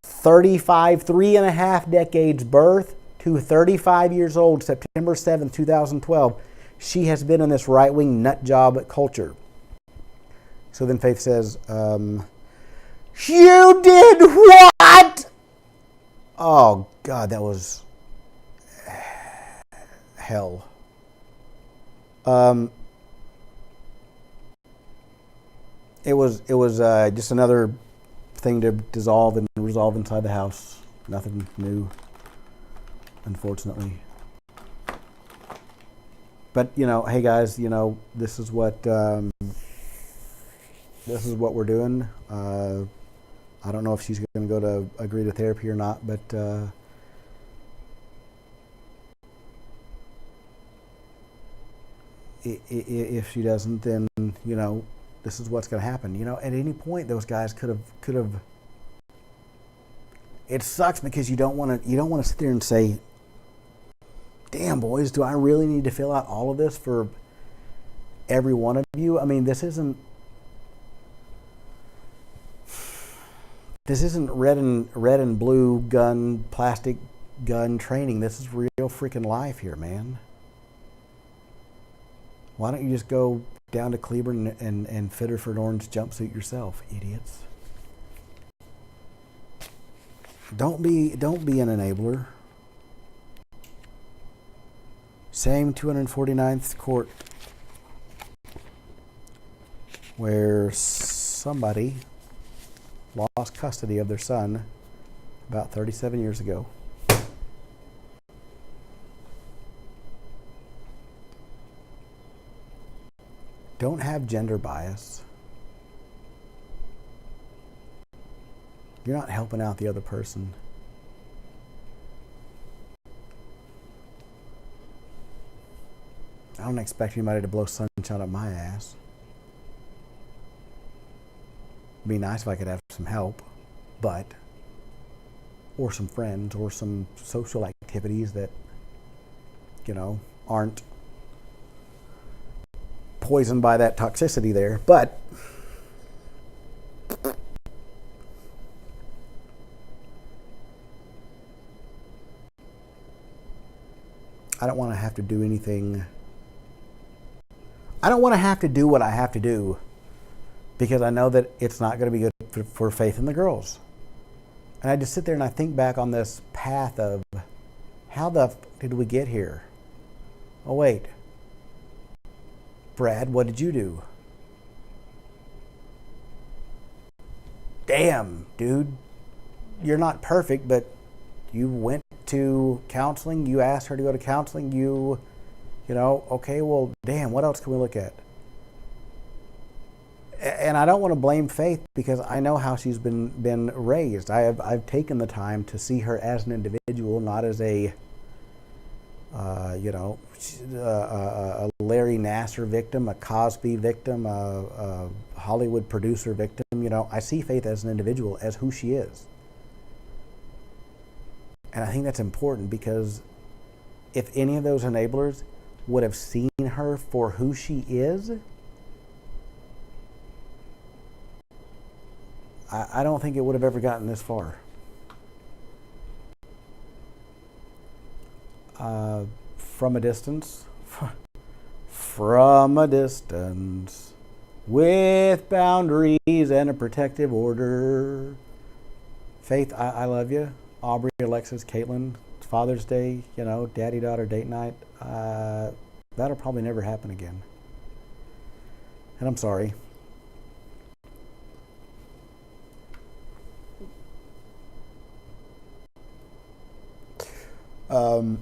3.5 decades birth to 35 years old, September 7th, 2012. She has been in this right-wing nut job culture. So then Faith says, you did what? Oh, God, that was hell. It was just another thing to dissolve and resolve inside the house. Nothing new, unfortunately. But hey guys, this is what we're doing. I don't know if she's going to go to agree to therapy or not, but if she doesn't, then this is what's going to happen. At any point, those guys could have. It sucks because you don't want to sit there and say, "Damn, boys, do I really need to fill out all of this for every one of you?" I mean, this isn't red and blue gun, plastic gun training. This is real freaking life here, man. Why don't you just go down to Cleburne and fit her for an orange jumpsuit yourself, idiots? Don't be an enabler. Same 249th Court. where somebody lost custody of their son about 37 years ago. Don't have gender bias. You're not helping out the other person. I don't expect anybody to blow sunshine up my ass. It'd be nice if I could have some help, or some friends, or some social activities that, aren't poisoned by that toxicity there. But I don't want to have to do anything. I don't want to have to do what I have to do because I know that it's not going to be good for Faith and the girls. And I just sit there and I think back on this path of how the f did we get here? Oh, wait. Brad, what did you do? Damn, dude. You're not perfect, but you went to counseling. You asked her to go to counseling. Okay, well, damn, what else can we look at? And I don't want to blame Faith because I know how she's been raised. I've taken the time to see her as an individual, not as a Larry Nassar victim, a Cosby victim, a Hollywood producer victim. I see Faith as an individual, as who she is. And I think that's important because if any of those enablers would have seen her for who she is, I don't think it would have ever gotten this far. From a distance, with boundaries and a protective order. Faith, I love you. Aubrey, Alexis, Caitlin, it's Father's Day, daddy-daughter date night. That'll probably never happen again. And I'm sorry. I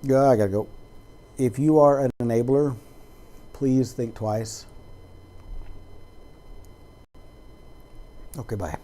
gotta go. If you are an enabler, please think twice. Okay, bye.